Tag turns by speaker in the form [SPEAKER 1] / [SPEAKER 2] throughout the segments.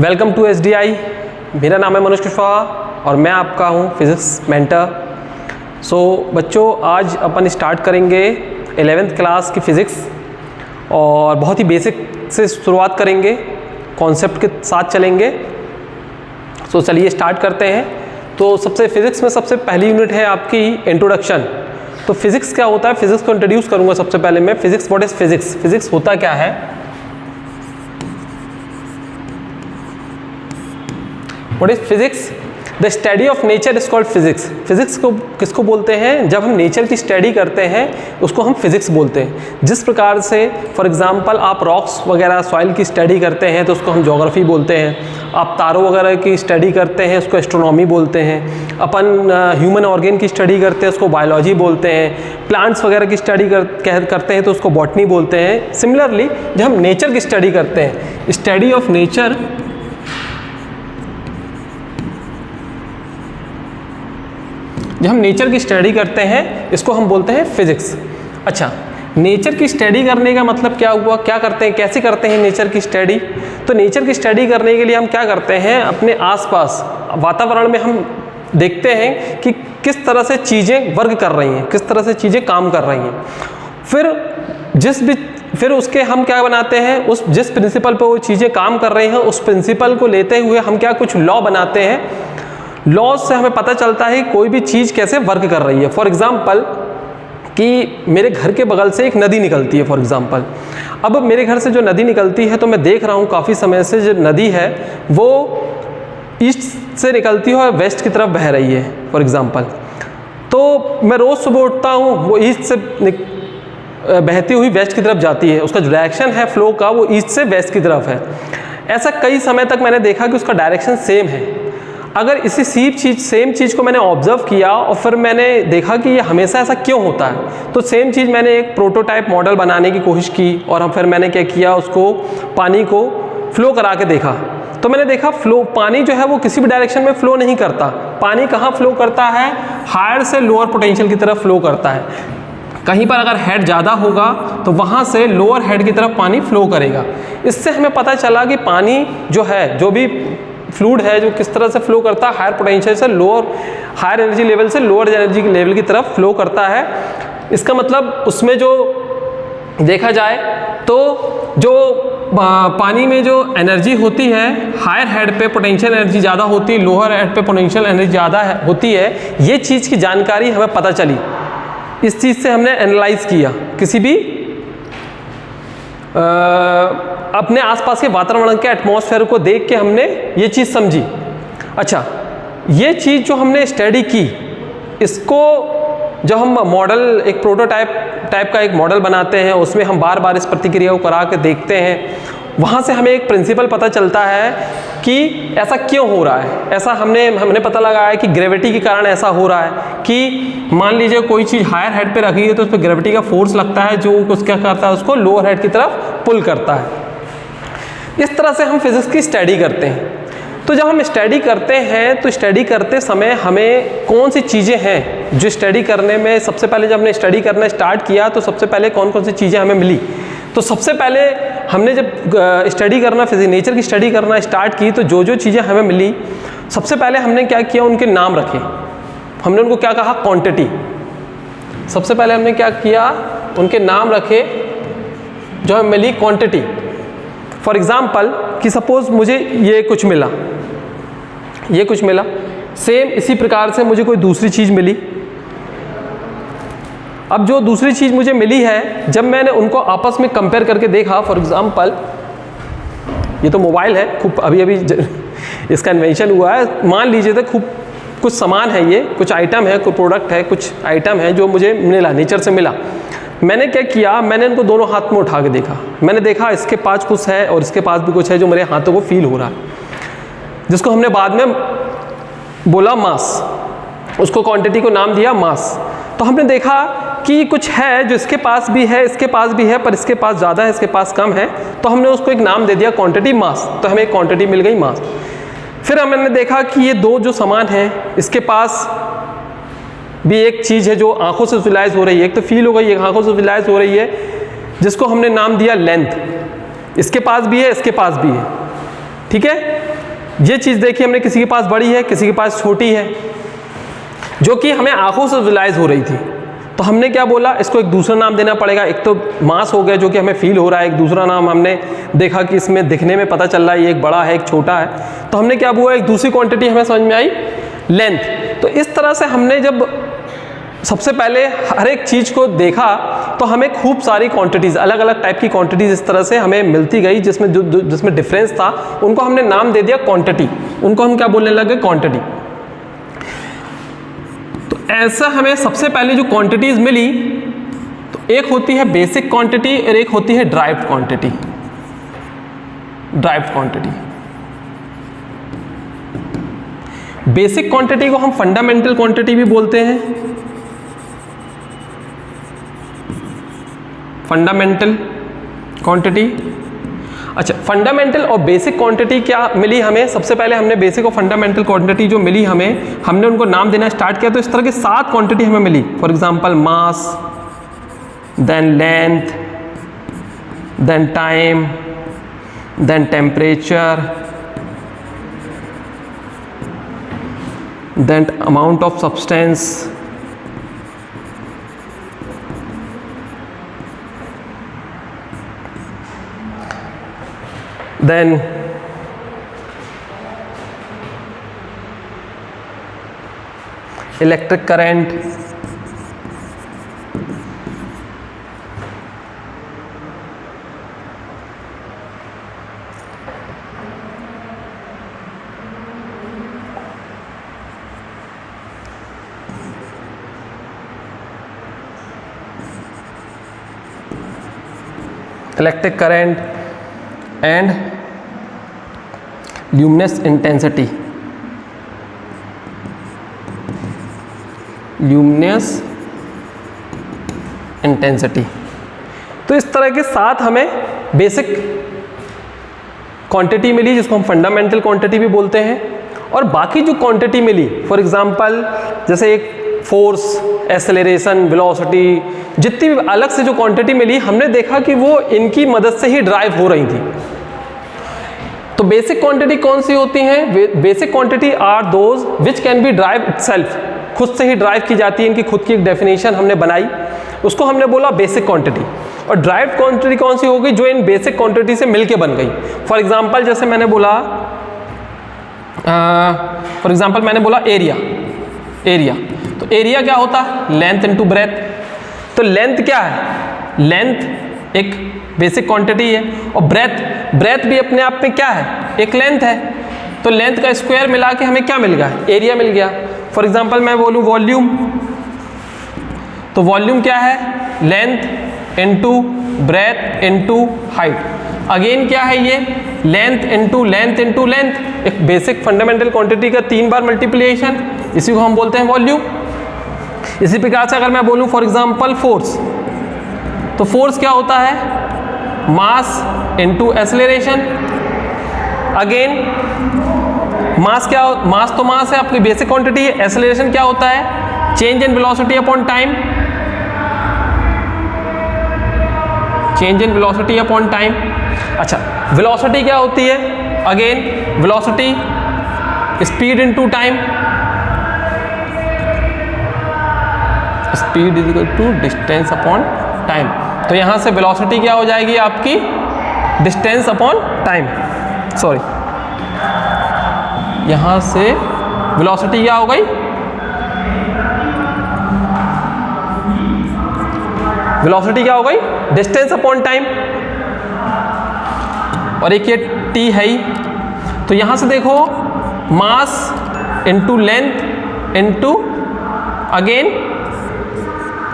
[SPEAKER 1] Welcome to SDI। मेरा नाम है मनोज कुशवाहा और मैं आपका हूँ फिज़िक्स मेंटर। बच्चों, आज अपन स्टार्ट करेंगे 11th क्लास की फ़िज़िक्स और बहुत ही बेसिक से शुरुआत करेंगे, कॉन्सेप्ट के साथ चलेंगे। चलिए स्टार्ट करते हैं। तो फ़िज़िक्स में सबसे पहली यूनिट है आपकी इंट्रोडक्शन। तो फिज़िक्स क्या होता है, फिज़िक्स को इंट्रोड्यूस करूँगा सबसे पहले मैं। Physics, what is physics, physics होता क्या है। What is physics? The study of nature is called physics. Physics को किसको बोलते हैं? जब हम नेचर की स्टडी करते हैं उसको हम फिज़िक्स बोलते हैं। जिस प्रकार से फॉर एग्जांपल आप रॉक्स वगैरह सॉइल की स्टडी करते हैं तो उसको हम ज्योग्राफी बोलते हैं। आप तारों वगैरह की स्टडी करते हैं उसको एस्ट्रोनॉमी बोलते हैं। अपन ह्यूमन ऑर्गन की स्टडी करते हैं उसको बायोलॉजी बोलते हैं। प्लांट्स वगैरह की स्टडी करते हैं तो उसको बॉटनी बोलते हैं। सिमिलरली जब हम नेचर की स्टडी करते हैं, स्टडी ऑफ नेचर, जब हम नेचर की स्टडी करते हैं इसको हम बोलते हैं फिज़िक्स। अच्छा, नेचर की स्टडी करने का मतलब क्या हुआ, क्या करते हैं, कैसे करते हैं नेचर की स्टडी? तो नेचर की स्टडी करने के लिए हम क्या करते हैं, अपने आसपास वातावरण में हम देखते हैं कि किस तरह से चीज़ें वर्क कर रही हैं, किस तरह से चीज़ें काम कर रही हैं। फिर उसके हम क्या बनाते हैं, उस जिस प्रिंसिपल पर वो चीज़ें काम कर रही हैं उस प्रिंसिपल को लेते हुए हम क्या कुछ लॉ बनाते हैं। लॉज से हमें पता चलता है कोई भी चीज़ कैसे वर्क कर रही है। फॉर एग्जांपल कि मेरे घर के बगल से एक नदी निकलती है फॉर एग्जांपल। अब मेरे घर से जो नदी निकलती है तो मैं देख रहा हूँ काफ़ी समय से जो नदी है वो ईस्ट से निकलती है और वेस्ट की तरफ बह रही है फॉर एग्जांपल। तो मैं रोज़ सुबह उठता हूँ, वो ईस्ट से बहती हुई वेस्ट की तरफ जाती है। उसका जो डायरेक्शन है फ्लो का वो ईस्ट से वेस्ट की तरफ है। ऐसा कई समय तक मैंने देखा कि उसका डायरेक्शन सेम है। अगर इसी सेम चीज़ को मैंने ऑब्जर्व किया और फिर मैंने देखा कि ये हमेशा ऐसा क्यों होता है, तो सेम चीज़ मैंने एक प्रोटोटाइप मॉडल बनाने की कोशिश की और फिर मैंने क्या किया, उसको पानी को फ्लो करा के देखा। तो मैंने देखा पानी जो है वो किसी भी डायरेक्शन में फ़्लो नहीं करता। पानी कहाँ फ़्लो करता है, हायर से लोअर पोटेंशियल की तरफ फ़्लो करता है। कहीं पर अगर हेड ज़्यादा होगा तो वहाँ से लोअर हेड की तरफ पानी फ़्लो करेगा। इससे हमें पता चला कि पानी जो है, जो भी फ्लूइड है, जो किस तरह से फ्लो करता है, हायर पोटेंशियल से हायर एनर्जी लेवल से लोअर एनर्जी लेवल की तरफ फ्लो करता है। इसका मतलब उसमें जो देखा जाए तो जो पानी में जो एनर्जी होती है, हायर हेड पे पोटेंशियल एनर्जी ज़्यादा होती है, लोअर हेड पे पोटेंशियल एनर्जी ज़्यादा होती है। ये चीज़ की जानकारी हमें पता चली। इस चीज़ से हमने एनालाइज किया, किसी भी अपने आसपास के वातावरण के एटमॉस्फेयर को देख के हमने ये चीज़ समझी। अच्छा, ये चीज़ जो हमने स्टडी की, इसको जब हम मॉडल, एक प्रोटोटाइप का एक मॉडल बनाते हैं, उसमें हम बार बार इस प्रतिक्रिया को करा के देखते हैं, वहाँ से हमें एक प्रिंसिपल पता चलता है कि ऐसा क्यों हो रहा है। ऐसा हमने पता लगाया कि ग्रेविटी के कारण ऐसा हो रहा है कि मान लीजिए कोई चीज़ हायर हेड पे रखी है तो उस पर ग्रेविटी का फोर्स लगता है जो क्या करता है, उसको लोअर हेड की तरफ पुल करता है। इस तरह से हम फिज़िक्स की स्टडी करते हैं। तो जब हम स्टडी करते हैं तो स्टडी करते समय हमें कौन सी चीज़ें हैं जो स्टडी करने में, सबसे पहले जब हमने स्टडी करना स्टार्ट किया तो सबसे पहले कौन कौन सी चीज़ें हमें मिली। तो सबसे पहले हमने जब स्टडी करना, नेचर की स्टडी करना स्टार्ट की तो जो चीज़ें हमें मिली, सबसे पहले हमने क्या किया, उनके नाम रखे। हमने उनको क्या कहा, क्वांटिटी। सबसे पहले हमने क्या किया, उनके नाम रखे, जो हमें मिली क्वांटिटी। फॉर एग्जाम्पल कि सपोज मुझे ये कुछ मिला, सेम इसी प्रकार से मुझे कोई दूसरी चीज़ मिली। अब जो दूसरी चीज़ मुझे मिली है, जब मैंने उनको आपस में कंपेयर करके देखा, फॉर एग्जांपल ये तो मोबाइल है, खूब अभी इसका इन्वेंशन हुआ है। मान लीजिए तो खूब कुछ सामान है, ये कुछ आइटम है, कोई प्रोडक्ट है, कुछ आइटम है जो मुझे मिला, नेचर से मिला। मैंने क्या किया, मैंने इनको दोनों हाथ में उठा के देखा। मैंने देखा इसके पास कुछ है और इसके पास भी कुछ है जो मेरे हाथों को फील हो रहा है, जिसको हमने बाद में बोला मास। उसको क्वांटिटी को नाम दिया मास। तो हमने देखा कि कुछ है जो इसके पास भी है, इसके पास भी है, पर इसके पास ज़्यादा है, इसके पास कम है, तो हमने उसको एक नाम दे दिया क्वांटिटी मास। तो हमें एक क्वांटिटी मिल गई मास। फिर हमने देखा कि ये दो जो सामान हैं, इसके पास भी एक चीज़ है जो आंखों से विजुलाइज हो रही है, एक तो फील हो गई, एक आंखों से विजुलाइज हो रही है, जिसको हमने नाम दिया लेंथ। इसके पास भी है, इसके पास भी है, ठीक है। ये चीज़ देखिए हमने, किसी के पास बड़ी है, किसी के पास छोटी है, जो कि हमें आंखों से विजुलाइज हो रही थी। तो हमने क्या बोला, इसको एक दूसरा नाम देना पड़ेगा। एक तो मास हो गया जो कि हमें फील हो रहा है, एक दूसरा नाम हमने देखा कि इसमें दिखने में पता चल रहा है ये एक बड़ा है एक छोटा है। तो हमने क्या हुआ, एक दूसरी क्वांटिटी हमें समझ में आई, लेंथ। तो इस तरह से हमने जब सबसे पहले हर एक चीज़ को देखा तो हमें खूब सारी क्वांटिटीज़, अलग अलग टाइप की क्वांटिटीज़ इस तरह से हमें मिलती गई, जिसमें डिफरेंस था उनको हमने नाम दे दिया क्वांटिटी। उनको हम क्या बोलने लगे, क्वांटिटी। तो ऐसा हमें सबसे पहले जो क्वांटिटीज़ मिली, तो एक होती है बेसिक क्वांटिटी और एक होती है derived quantity. Derived quantity, basic quantity को हम फंडामेंटल क्वांटिटी भी बोलते हैं। Fundamental quantity. अच्छा, फंडामेंटल और बेसिक क्वांटिटी क्या मिली हमें, सबसे पहले हमने बेसिक और फंडामेंटल क्वांटिटी जो मिली हमें, हमने उनको नाम देना स्टार्ट किया। तो इस तरह की 7 क्वांटिटी हमें मिली। For example mass, then length, then time, then temperature, then amount of substance, then electric current, electric current and luminous intensity, luminous intensity। तो इस तरह के 7 हमें बेसिक क्वांटिटी मिली, जिसको हम फंडामेंटल क्वांटिटी भी बोलते हैं। और बाकी जो क्वांटिटी मिली, फॉर एग्जांपल जैसे एक फोर्स, एक्सेलरेशन, वेलोसिटी, जितनी भी अलग से जो क्वांटिटी मिली, हमने देखा कि वो इनकी मदद से ही ड्राइव हो रही थी। तो बेसिक क्वांटिटी कौन सी होती हैं? Basic quantity are those which can be drive itself, खुद से ही ड्राइव की जाती है। इनकी खुद की एक डेफिनेशन हमने बनाई, उसको हमने बोला बेसिक क्वांटिटी। और ड्राइव्ड क्वांटिटी कौन सी होगी? जो इन बेसिक क्वांटिटी से मिलके बन गई। फॉर एग्जांपल जैसे मैंने बोला, एरिया। एरिया, तो एरिया क्या होता है? Length into breadth. तो लेंथ क्या है? लेंथ एक बेसिक क्वांटिटी है, और ब्रेथ भी अपने आप में क्या है? एक लेंथ है। तो लेंथ का स्क्वायर मिला के हमें क्या मिल गया? एरिया मिल गया। फॉर एग्जांपल मैं बोलूँ वॉल्यूम, तो वॉल्यूम क्या है? Length into breadth into height. Again क्या है ये? Length into length into length. एक बेसिक फंडामेंटल क्वांटिटी का 3 बार मल्टीप्लिकेशन, इसी को हम बोलते हैं वॉल्यूम। इसी प्रकार से अगर मैं बोलूँ फॉर एग्जांपल फोर्स, तो फोर्स क्या होता है? Mass into acceleration. अगेन मास क्या, मास तो मास है, आपकी बेसिक क्वांटिटी है। एक्सेलरेशन क्या होता है? Change in velocity upon time. Change in velocity upon time. अच्छा, वेलोसिटी क्या होती है? Again velocity speed into time. Speed is equal to distance upon time. तो यहां से वेलोसिटी क्या हो जाएगी आपकी? Distance upon time. सॉरी, यहां से वेलोसिटी क्या हो गई? वेलोसिटी क्या हो गई? Distance upon time. और एक ये टी है ही। तो यहां से देखो, mass into length into again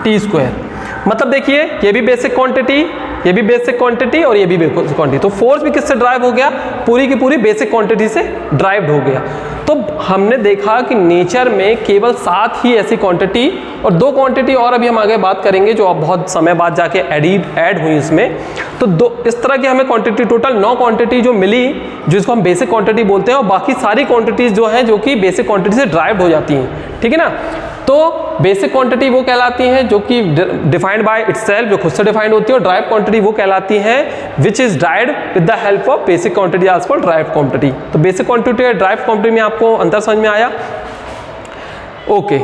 [SPEAKER 1] T square. मतलब देखिए, ये भी बेसिक क्वांटिटी, ये भी बेसिक क्वांटिटी और ये भी बेसिक क्वांटिटी। तो फोर्स भी किससे ड्राइव हो गया? पूरी की पूरी बेसिक क्वांटिटी से ड्राइव्ड हो गया। तो हमने देखा कि नेचर में केवल 7 ही ऐसी क्वांटिटी, और 2 क्वांटिटी और अभी हम आगे बात करेंगे जो अब बहुत समय बाद जाके ऐड हुई इसमें। तो 2 इस तरह की हमें क्वांटिटी, टोटल 9 क्वांटिटी जो मिली, जिसको हम बेसिक क्वांटिटी बोलते हैं। और बाकी सारी क्वांटिटीज जो हैं, जो कि बेसिक क्वांटिटी से ड्राइव्ड हो जाती हैं। ठीक है ना? तो बेसिक क्वांटिटी वो कहलाती हैं जो कि डिफाइंड बाय इटसेल्फ, जो खुद से डिफाइंड होती है, और ड्राइव क्वांटिटी वो कहलाती हैं which is derived with the help of basic quantity also called drive quantity. तो बेसिक क्वांटिटी और ड्राइव क्वांटिटी में आपको अंतर समझ में आया? ओके,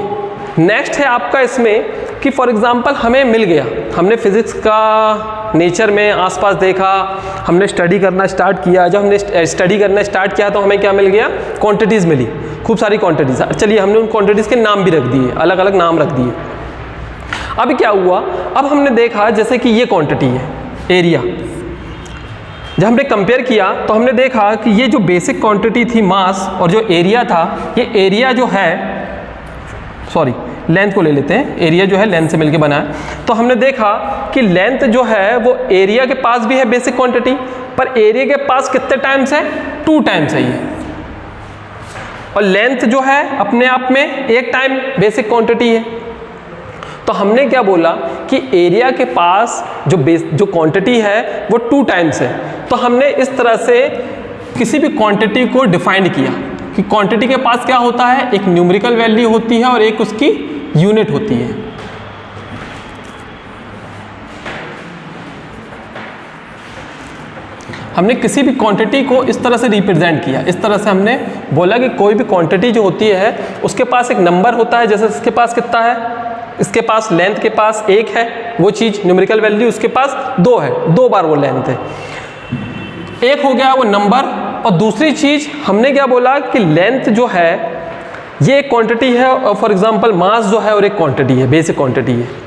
[SPEAKER 1] नेक्स्ट है आपका इसमें कि फॉर एग्जांपल हमें मिल गया, हमने फिजिक्स का नेचर में आसपास देखा, हमने स्टडी करना स्टार्ट किया। जब हमने स्टडी करना स्टार्ट किया तो हमें क्या मिल गया? क्वांटिटीज़ मिली, खूब सारी क्वांटिटीज़। चलिए हमने उन क्वांटिटीज़ के नाम भी रख दिए, अलग अलग नाम रख दिए। अब क्या हुआ, अब हमने देखा जैसे कि ये क्वांटिटी है एरिया, जब हमने कंपेयर किया तो हमने देखा कि ये जो बेसिक क्वांटिटी थी मास और जो एरिया था, ये एरिया जो है, सॉरी लेंथ को ले लेते हैं, एरिया जो है लेंथ से मिलके बना है। तो हमने देखा कि लेंथ जो है वो एरिया के पास भी है बेसिक क्वांटिटी, पर एरिया के पास कितने टाइम्स है? 2 टाइम्स है ये। और लेंथ जो है अपने आप में 1 टाइम बेसिक क्वांटिटी है। तो हमने क्या बोला कि एरिया के पास जो क्वांटिटी है वो 2 टाइम्स है। तो हमने इस तरह से किसी भी क्वांटिटी को डिफाइंड किया कि क्वांटिटी के पास क्या होता है, एक न्यूमेरिकल वैल्यू होती है और एक उसकी यूनिट होती है। हमने किसी भी क्वांटिटी को इस तरह से रिप्रेजेंट किया, इस तरह से हमने बोला कि कोई भी क्वांटिटी जो होती है उसके पास एक नंबर होता है, जैसे इसके पास कितना है, इसके पास लेंथ के पास 1 है, वो चीज़ न्यूमेरिकल वैल्यू, उसके पास 2 है, 2 बार वो लेंथ है। एक हो गया वो नंबर, और दूसरी चीज़ हमने क्या बोला कि लेंथ जो है ये एक क्वांटिटी है, और फॉर एग्जांपल मास जो है और एक क्वांटिटी है, बेसिक क्वांटिटी है।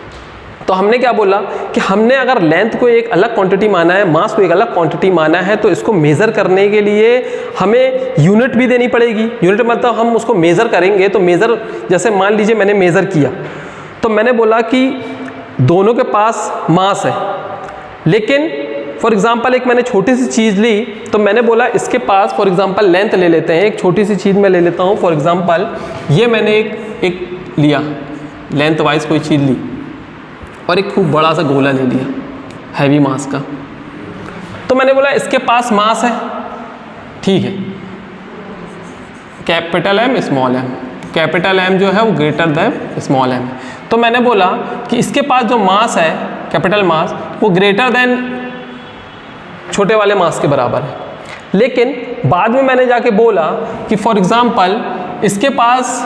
[SPEAKER 1] तो हमने क्या बोला कि हमने अगर लेंथ को एक अलग क्वांटिटी माना है, मास को एक अलग क्वांटिटी माना है, तो इसको मेज़र करने के लिए हमें यूनिट भी देनी पड़ेगी। यूनिट मतलब हम उसको मेज़र करेंगे, तो मेज़र जैसे मान लीजिए मैंने मेज़र किया, तो मैंने बोला कि दोनों के पास मास है, लेकिन फॉर एग्जांपल एक मैंने छोटी सी चीज़ ली, तो मैंने बोला इसके पास फॉर एग्जांपल लेंथ ले लेते हैं, एक छोटी सी चीज़ मैं ले लेता हूँ। फॉर एग्जांपल ये मैंने एक लिया, लेंथ वाइज कोई चीज़ ली, और एक खूब बड़ा सा गोला ले लिया हैवी मास का। तो मैंने बोला इसके पास मास है, ठीक है, capital M small m, capital M जो है वो ग्रेटर देन स्मॉल m। तो मैंने बोला कि इसके पास जो मास है, कैपिटल मास, वो ग्रेटर देन छोटे वाले मास के बराबर है। लेकिन बाद में मैंने जाके बोला कि फॉर एग्जांपल इसके पास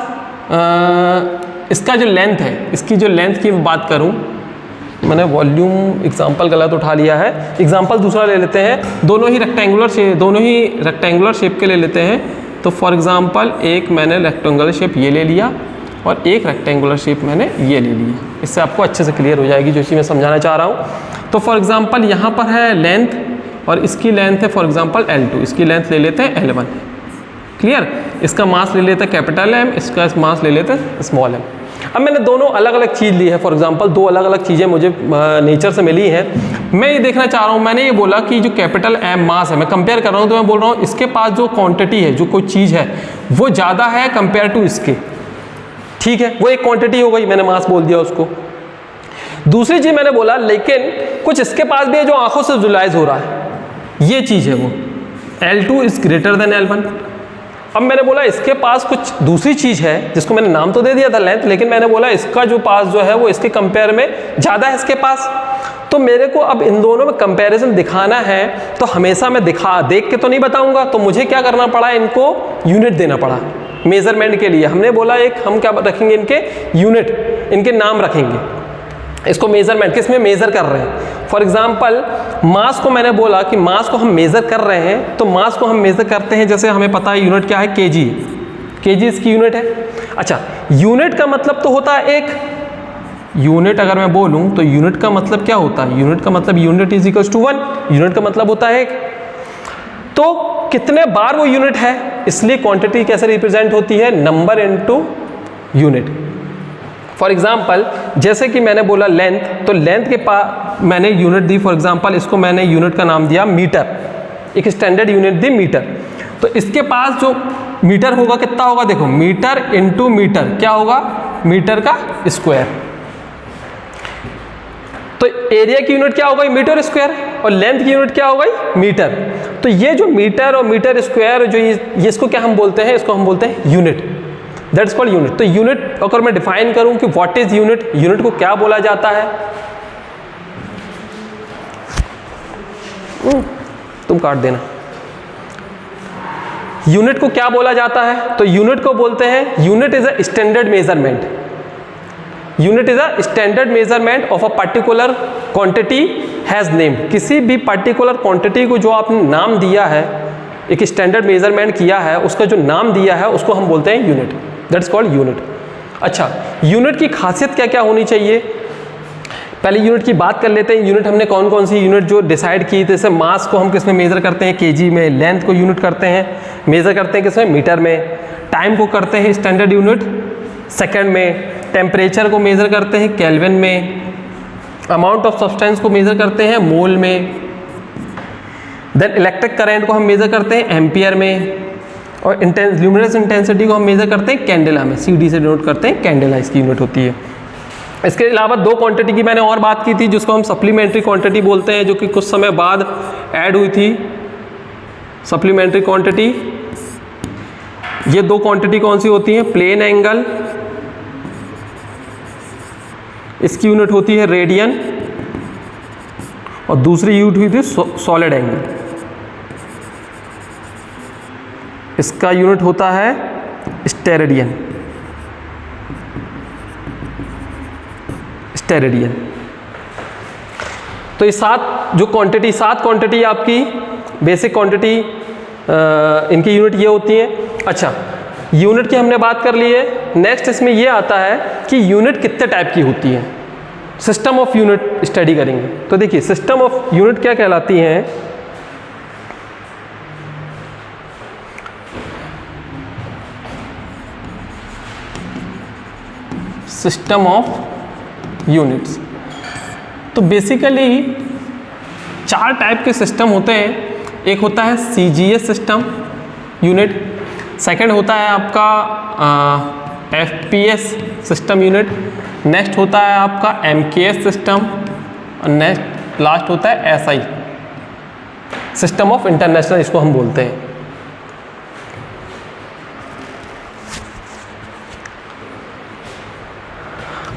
[SPEAKER 1] इसका जो लेंथ है, इसकी जो लेंथ की बात करूं, मैंने वॉल्यूम एग्जांपल गलत उठा लिया है, एग्जांपल दूसरा ले लेते हैं, दोनों ही रेक्टेंगुलर शेप के ले लेते हैं। तो फॉर एग्जांपल एक मैंने रेक्टेंगुलर शेप ये ले लिया और एक रेक्टेंगुलर शेप मैंने ये ले लिया। इससे आपको अच्छे से क्लियर हो जाएगी जो चीज़ मैं समझाना चाह रहा हूँ। तो फॉर एग्जांपल यहाँ पर है लेंथ और इसकी लेंथ है फॉर एग्जांपल L2, इसकी लेंथ ले लेते हैं L1, क्लियर। इसका मास ले लेते हैं कैपिटल M, इसका मास ले लेते हैं स्मॉल m। अब मैंने दोनों अलग अलग चीज़ ली है, फॉर एग्जांपल 2 अलग अलग चीज़ें मुझे नेचर से मिली हैं। मैं ये देखना चाह रहा हूँ, मैंने ये बोला कि जो कैपिटल M मास है, मैं कंपेयर कर रहा हूँ, तो मैं बोल रहा हूँ इसके पास जो क्वांटिटी है, जो कोई चीज़ है वो ज़्यादा है कंपेयर टू इसके, ठीक है, वो एक क्वांटिटी हो गई, मैंने मास बोल दिया उसको। दूसरी चीज़ मैंने बोला लेकिन कुछ इसके पास भी है जो आंखों से विजुअलाइज हो रहा है, ये चीज़ है वो L2 is greater than L1। अब मैंने बोला इसके पास कुछ दूसरी चीज़ है जिसको मैंने नाम तो दे दिया था लेंथ, लेकिन मैंने बोला इसका जो पास जो है वो इसके कंपेयर में ज़्यादा है इसके पास। तो मेरे को अब इन दोनों में कंपैरिजन दिखाना है, तो हमेशा मैं देख के तो नहीं बताऊंगा, तो मुझे क्या करना पड़ा, इनको यूनिट देना पड़ा मेजरमेंट के लिए। हमने बोला एक हम क्या रखेंगे, इनके यूनिट, इनके नाम रखेंगे, इसको मेजरमेंट किस में मेजर कर रहे हैं। फॉर एग्जांपल मास को मैंने बोला कि मास को हम मेजर कर रहे हैं, तो मास को हम मेजर करते हैं, जैसे हमें पता है यूनिट क्या है, केजी, केजी इसकी यूनिट है। अच्छा, यूनिट का मतलब तो होता है एक, यूनिट अगर मैं बोलूं तो यूनिट का मतलब क्या होता है, यूनिट का मतलब unit is equals to 1, unit का मतलब होता है एक। तो कितने बार वो यूनिट है, इसलिए क्वांटिटी कैसे रिप्रेजेंट होती है, number into unit. For example जैसे कि मैंने बोला लेंथ, तो लेंथ के पास मैंने यूनिट दी, फॉर एग्जाम्पल इसको मैंने यूनिट का नाम दिया मीटर, एक स्टैंडर्ड यूनिट दी मीटर। तो इसके पास जो मीटर होगा कितना होगा, देखो मीटर इंटू मीटर क्या होगा, मीटर का स्क्वायर। तो एरिया की यूनिट क्या हो गई, मीटर स्क्वायर, और लेंथ की यूनिट क्या हो गई, मीटर। तो ये जो मीटर और मीटर स्क्वायर जो ये इसको क्या हम बोलते हैं, इसको हम बोलते हैं यूनिट। That's called unit. तो यूनिट अगर मैं डिफाइन करूं कि व्हाट इज यूनिट, यूनिट को क्या बोला जाता है, तुम काट देना। यूनिट को क्या बोला जाता है, तो यूनिट को बोलते हैं, unit is a standard measurement, unit is a standard measurement of a particular quantity has named. किसी भी पर्टिकुलर क्वांटिटी को जो आपने नाम दिया है, एक स्टैंडर्ड मेजरमेंट किया है, उसका जो नाम दिया है उसको हम बोलते हैं यूनिट, दैट्स कॉल्ड यूनिट। अच्छा, यूनिट की खासियत क्या क्या होनी चाहिए, पहले यूनिट की बात कर लेते हैं। यूनिट हमने कौन कौन सी यूनिट जो डिसाइड की, जैसे मास को हम किस में मेजर करते हैं, केजी में, लेंथ को यूनिट करते हैं, मेजर करते हैं किसमें, मीटर में, टाइम को करते हैं स्टैंडर्ड यूनिट सेकंड में, टेम्परेचर को मेजर करते हैं केल्विन में, अमाउंट ऑफ सब्सटेंस को मेजर करते हैं मोल में, देन इलेक्ट्रिक करंट को हम मेजर करते हैं एम्पियर में, और ल्यूमिनस इंटेंसिटी को हम मेजर करते हैं कैंडेला में, CD से डिनोट करते हैं, कैंडेला इसकी यूनिट होती है। इसके अलावा दो क्वांटिटी की मैंने और बात की थी जिसको हम सप्लीमेंट्री क्वांटिटी बोलते हैं, जो कि कुछ समय बाद ऐड हुई थी, सप्लीमेंट्री क्वांटिटी। ये दो क्वांटिटी कौन सी होती हैं, प्लेन एंगल, इसकी यूनिट होती है रेडियन, और दूसरी यूनिट हुई थी सॉलिड एंगल, इसका यूनिट होता है स्टेरेडियन, स्टेरेडियन। तो ये सात क्वांटिटी आपकी बेसिक क्वांटिटी, इनकी यूनिट ये होती है। अच्छा, यूनिट की हमने बात कर ली है। नेक्स्ट इसमें ये आता है कि यूनिट कितने टाइप की होती है, सिस्टम ऑफ यूनिट स्टडी करेंगे। तो देखिए सिस्टम ऑफ यूनिट क्या कहलाती हैं, सिस्टम ऑफ यूनिट्स। तो बेसिकली 4 टाइप के सिस्टम होते हैं। एक होता है CGS सिस्टम यूनिट, सेकंड होता है आपका FPS सिस्टम यूनिट, नेक्स्ट होता है आपका MKS सिस्टम, और नेक्स्ट लास्ट होता है SI सिस्टम ऑफ इंटरनेशनल, इसको हम बोलते हैं।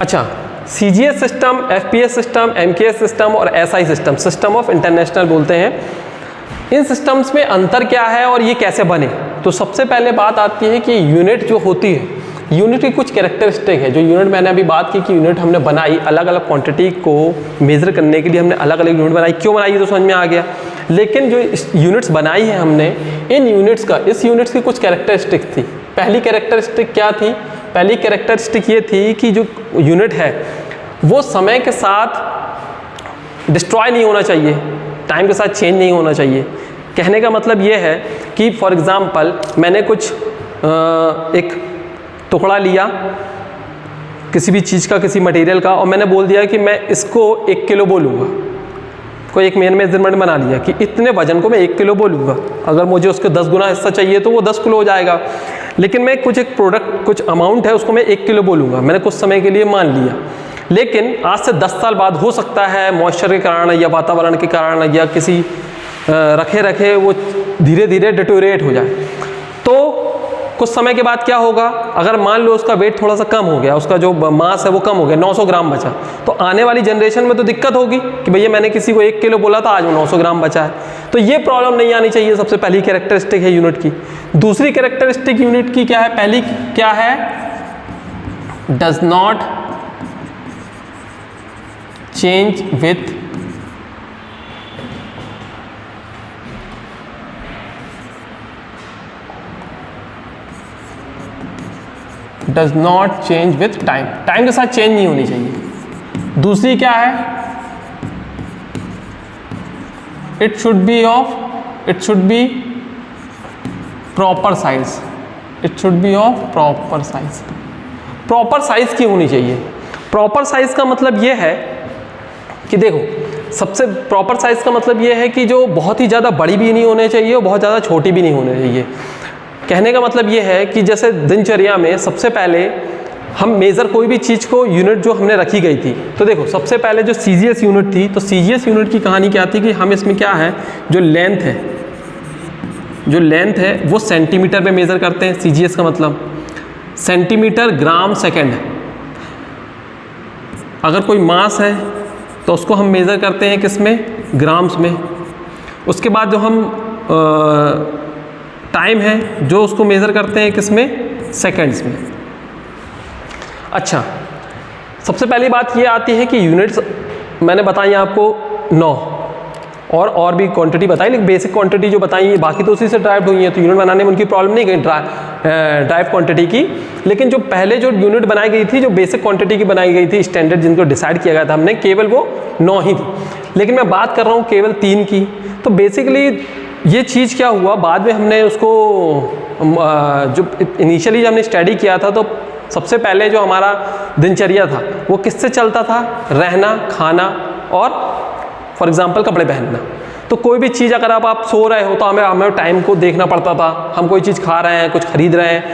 [SPEAKER 1] अच्छा, CGS system, FPS system, MKS system और SI system, system of international बोलते हैं। इन सिस्टम्स में अंतर क्या है और ये कैसे बने, तो सबसे पहले बात आती है कि यूनिट जो होती है, यूनिट की कुछ कैरेक्टरिस्टिक है। जो यूनिट मैंने अभी बात की कि यूनिट हमने बनाई, अलग अलग क्वांटिटी को मेजर करने के लिए हमने अलग अलग यूनिट बनाई, क्यों बनाई तो समझ में आ गया। लेकिन जो यूनिट्स बनाई है हमने, इन यूनिट्स का, इस यूनिट्स की कुछ कैरेक्टरिस्टिक थी। पहली कैरेक्टरिस्टिक क्या थी, पहली कैरेक्टरिस्टिक ये थी कि जो यूनिट है वो समय के साथ डिस्ट्रॉय नहीं होना चाहिए, टाइम के साथ चेंज नहीं होना चाहिए। कहने का मतलब ये है कि फॉर एग्ज़ाम्पल मैंने कुछ एक टुकड़ा लिया किसी भी चीज़ का, किसी मटेरियल का, और मैंने बोल दिया कि मैं इसको 1 किलो बोलूँगा। कोई एक मेजरमेंट बना लिया कि इतने वजन को मैं 1 किलो बोलूँगा, अगर मुझे उसके 10 गुना हिस्सा चाहिए तो वो 10 किलो हो जाएगा। लेकिन मैं कुछ एक प्रोडक्ट, कुछ अमाउंट है, उसको मैं 1 किलो बोलूँगा, मैंने कुछ समय के लिए मान लिया। लेकिन आज से 10 साल बाद हो सकता है मॉइस्चर के कारण या वातावरण के कारण या किसी रखे रखे वो धीरे धीरे डिटोरेट हो जाए, तो कुछ समय के बाद क्या होगा, अगर मान लो उसका वेट थोड़ा सा कम हो गया, उसका जो मास है वो कम हो गया, 900 ग्राम बचा, तो आने वाली जनरेशन में तो दिक्कत होगी कि भैया मैंने किसी को 1 किलो बोला था, आज वो 900 ग्राम बचा है। तो ये प्रॉब्लम नहीं आनी चाहिए, सबसे पहली कैरेक्टरिस्टिक है यूनिट की। दूसरी कैरेक्टरिस्टिक यूनिट की क्या है, पहली क्या है, does not change with does not change with time, time के साथ चेंज नहीं होनी चाहिए। दूसरी क्या है, it should be proper size, it should be of proper size. Proper size की होनी चाहिए। प्रॉपर साइज का मतलब ये है कि देखो, सबसे प्रॉपर साइज का मतलब ये है कि जो बहुत ही ज़्यादा बड़ी भी नहीं होनी चाहिए और बहुत ज़्यादा छोटी भी नहीं होनी चाहिए। कहने का मतलब ये है कि जैसे दिनचर्या में सबसे पहले हम मेज़र कोई भी चीज़ को, यूनिट जो हमने रखी गई थी, तो देखो सबसे पहले जो CGS यूनिट थी, तो CGS यूनिट की कहानी क्या थी कि हम इसमें क्या है, जो लेंथ है वो सेंटीमीटर में मेज़र करते हैं, CGS का मतलब। Centimetre gram second. अगर कोई मास है तो उसको हम मेज़र करते हैं किस में, ग्राम्स में। उसके बाद जो हम टाइम है जो उसको मेज़र करते हैं किस में, सेकेंड्स में। अच्छा, सबसे पहली बात ये आती है कि यूनिट्स मैंने बताई आपको 9 और भी क्वांटिटी बताई, लेकिन बेसिक क्वांटिटी जो बताई है बाकी तो उसी से ड्राइव हुई है, तो यूनिट बनाने में उनकी प्रॉब्लम नहीं गई ड्राइव क्वांटिटी की। लेकिन जो पहले जो यूनिट बनाई गई थी, जो बेसिक क्वांटिटी की बनाई गई थी स्टैंडर्ड, जिनको डिसाइड किया गया था हमने, केवल वो 9 ही थी। लेकिन मैं बात कर रहा हूँ केवल 3 की। तो बेसिकली ये चीज़ क्या हुआ, बाद में हमने उसको जो इनिशियली जब हमने स्टडी किया था, तो सबसे पहले जो हमारा दिनचर्या था वो किससे चलता था, रहना, खाना और फॉर एग्जांपल कपड़े पहनना। तो कोई भी चीज़ अगर आप सो रहे हो तो हमें टाइम को देखना पड़ता था। हम कोई चीज़ खा रहे हैं, कुछ खरीद रहे हैं,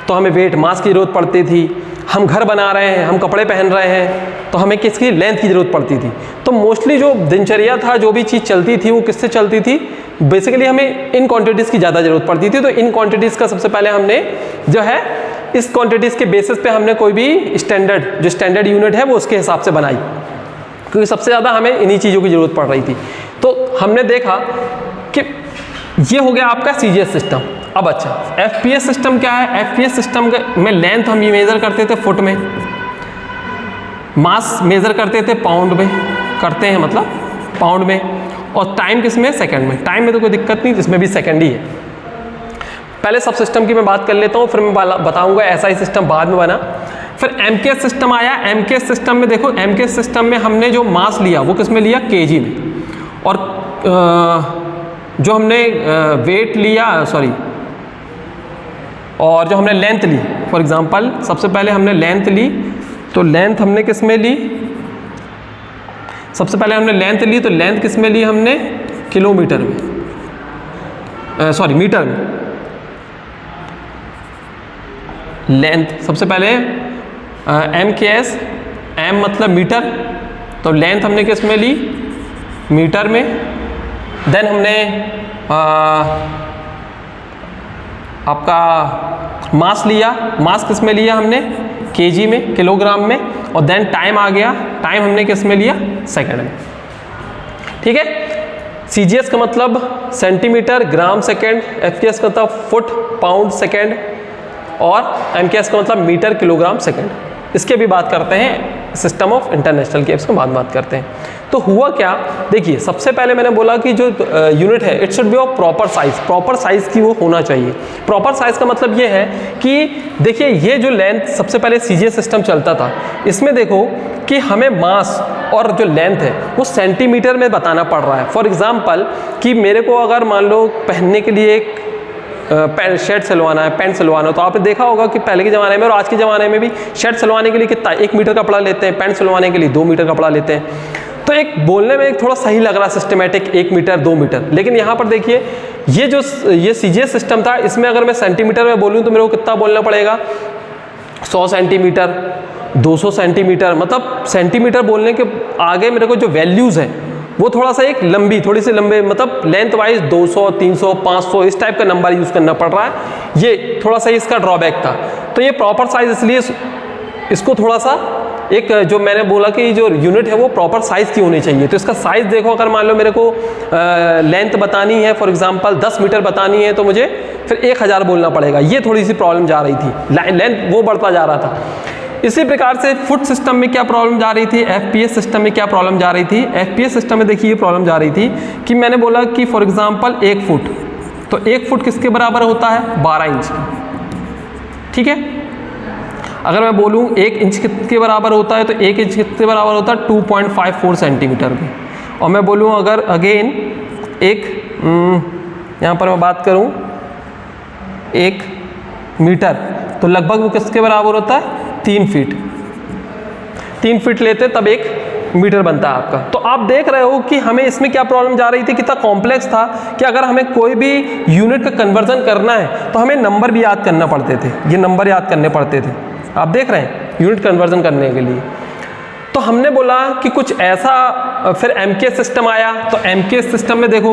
[SPEAKER 1] तो हमें वेट मास की ज़रूरत पड़ती थी। हम घर बना रहे हैं, हम कपड़े पहन रहे हैं, तो हमें किसकी, लेंथ की ज़रूरत पड़ती थी। तो मोस्टली जो दिनचर्या था, जो भी चीज़ चलती थी वो किससे चलती थी, बेसिकली हमें इन क्वांटिटीज़ की ज़्यादा ज़रूरत पड़ती थी। तो इन क्वांटिटीज़ का सबसे पहले हमने जो है इस क्वांटिटीज़ के बेसिस पे हमने कोई भी स्टैंडर्ड यूनिट है वो उसके हिसाब से बनाई, क्योंकि सबसे ज़्यादा हमें इन्हीं चीज़ों की ज़रूरत पड़ रही थी। तो हमने देखा कि ये हो गया आपका सीजीएस सिस्टम। अब अच्छा, एफपीएस सिस्टम क्या है? एफपीएस सिस्टम में लेंथ हम ये मेज़र करते थे फुट में, मास मेज़र करते थे पाउंड में, करते हैं मतलब पाउंड में, और टाइम किस में, सेकंड में। टाइम में तो कोई दिक्कत नहीं, इसमें भी सेकंड ही है। पहले सब सिस्टम की मैं बात कर लेता हूँ, फिर मैं बताऊँगा एसआई सिस्टम बाद में बना। फिर एमकेएस सिस्टम आया। एमकेएस सिस्टम में देखो, एमकेएस सिस्टम में हमने जो मास लिया वो किस में लिया, केजी में, और जो हमने वेट लिया, और जो हमने लेंथ ली, फॉर एग्जांपल सबसे पहले हमने लेंथ ली, तो लेंथ हमने किस में ली, सबसे पहले हमने लेंथ ली, तो लेंथ किस में ली हमने, किलोमीटर में, मीटर में। लेंथ सबसे पहले एमकेएस, एम मतलब मीटर, तो लेंथ हमने किस में ली, मीटर में। देन हमने आपका मास लिया, मास किस में लिया हमने, केजी में, किलोग्राम में, और देन टाइम आ गया, टाइम हमने किस में लिया, सेकंड में। ठीक है, सीजीएस का मतलब सेंटीमीटर ग्राम सेकंड, एफपीएस का मतलब फुट पाउंड सेकंड, और एमकेएस का मतलब मीटर किलोग्राम सेकंड। इसके भी बात करते हैं, सिस्टम ऑफ इंटरनेशनल के इसको बात करते हैं। तो हुआ क्या, देखिए सबसे पहले मैंने बोला कि जो यूनिट है it should be of proper size, proper size की वो होना चाहिए। प्रॉपर साइज का मतलब ये है कि देखिए ये जो लेंथ सबसे पहले सीजीएस सिस्टम चलता था, इसमें देखो कि हमें मास और जो लेंथ है वो सेंटीमीटर में बताना पड़ रहा है। फॉर एग्जाम्पल कि मेरे को अगर मान लो पहनने के लिए एक शर्ट सिलवाना है, पैंट सिलवाना है, तो आपने देखा होगा कि पहले के ज़माने में और आज के ज़माने में भी शर्ट सिलवाने के लिए कितना 1 मीटर कपड़ा लेते हैं, पैंट सिलवाने के लिए 2 मीटर कपड़ा लेते हैं। तो एक बोलने में एक थोड़ा सही लग रहा है सिस्टमेटिक, 1 मीटर 2 मीटर, लेकिन यहाँ पर देखिए ये सीजीएस सिस्टम था, इसमें अगर मैं सेंटीमीटर में बोलूँ तो मेरे को कितना बोलना पड़ेगा, 100 सेंटीमीटर, 200 सेंटीमीटर, मतलब सेंटीमीटर बोलने के आगे मेरे को जो वैल्यूज़ हैं वो थोड़ा सा एक थोड़ी सी लंबे, मतलब लेंथ वाइज 200, 300, 500 इस टाइप का नंबर यूज़ करना पड़ रहा है। ये थोड़ा सा इसका ड्रॉबैक था। तो ये प्रॉपर साइज, इसलिए इसको थोड़ा सा एक जो मैंने बोला कि जो यूनिट है वो प्रॉपर साइज़ की होनी चाहिए। तो इसका साइज़ देखो, अगर मान लो मेरे को लेंथ बतानी है, फॉर एग्जांपल 10 मीटर बतानी है, तो मुझे फिर 1000 बोलना पड़ेगा। ये थोड़ी सी प्रॉब्लम जा रही थी, लेंथ वो बढ़ता जा रहा था। इसी प्रकार से फुट सिस्टम में क्या प्रॉब्लम जा रही थी, एफपीएस सिस्टम में क्या प्रॉब्लम जा रही थी। एफपीएस सिस्टम में देखिए ये प्रॉब्लम जा रही थी कि मैंने बोला कि फॉर एग्जांपल 1 फुट, तो 1 फुट किसके बराबर होता है, 12 इंच की। ठीक है, अगर मैं बोलूँ 1 इंच किसके बराबर होता है, तो 1 इंच किसके बराबर होता है, 2.54 सेंटीमीटर की। और मैं बोलूँ अगर अगेन यहाँ पर मैं बात करूँ 1 मीटर, तो लगभग वो किसके बराबर होता है, 3 फीट। 3 फीट लेते तब 1 मीटर बनता है आपका। तो आप देख रहे हो कि हमें इसमें क्या प्रॉब्लम जा रही थी, कितना कॉम्प्लेक्स था कि अगर हमें कोई भी यूनिट का कन्वर्जन करना है तो हमें नंबर भी याद करना पड़ते थे, ये नंबर याद करने पड़ते थे। आप देख रहे हैं यूनिट कन्वर्जन करने के लिए। तो हमने बोला कि कुछ ऐसा, फिर एमकेएस सिस्टम आया। तो एमकेएस सिस्टम में देखो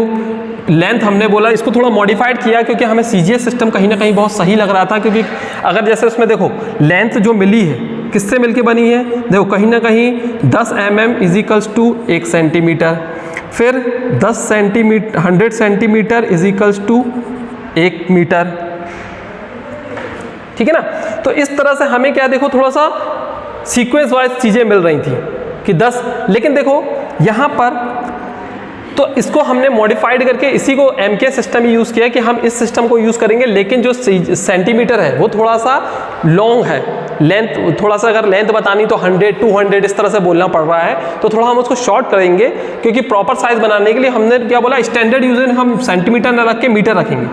[SPEAKER 1] लेंथ हमने बोला, इसको थोड़ा मॉडिफाइड किया क्योंकि हमें CGS सिस्टम कहीं ना कहीं बहुत सही लग रहा था, क्योंकि अगर जैसे उसमें देखो लेंथ जो मिली है किससे मिलके बनी है, देखो कहीं ना कहीं 10 mm इजिकल्स टू 1 सेंटीमीटर, फिर 10 centimetre 100 centimetre equals to 1 metre, ठीक है ना। तो इस तरह से हमें क्या देखो थोड़ा सा सीक्वेंस वाइज चीज़ें मिल रही थी कि 10, लेकिन देखो यहाँ पर तो इसको हमने मॉडिफाइड करके इसी को MK सिस्टम ही यूज़ किया कि हम इस सिस्टम को यूज़ करेंगे, लेकिन जो सेंटीमीटर है वो थोड़ा सा लॉन्ग है, लेंथ थोड़ा सा अगर लेंथ बतानी तो 100 200 इस तरह से बोलना पड़ रहा है, तो थोड़ा हम उसको शॉर्ट करेंगे क्योंकि प्रॉपर साइज बनाने के लिए हमने क्या बोला स्टैंडर्ड यूज हम सेंटीमीटर न रख के मीटर रखेंगे।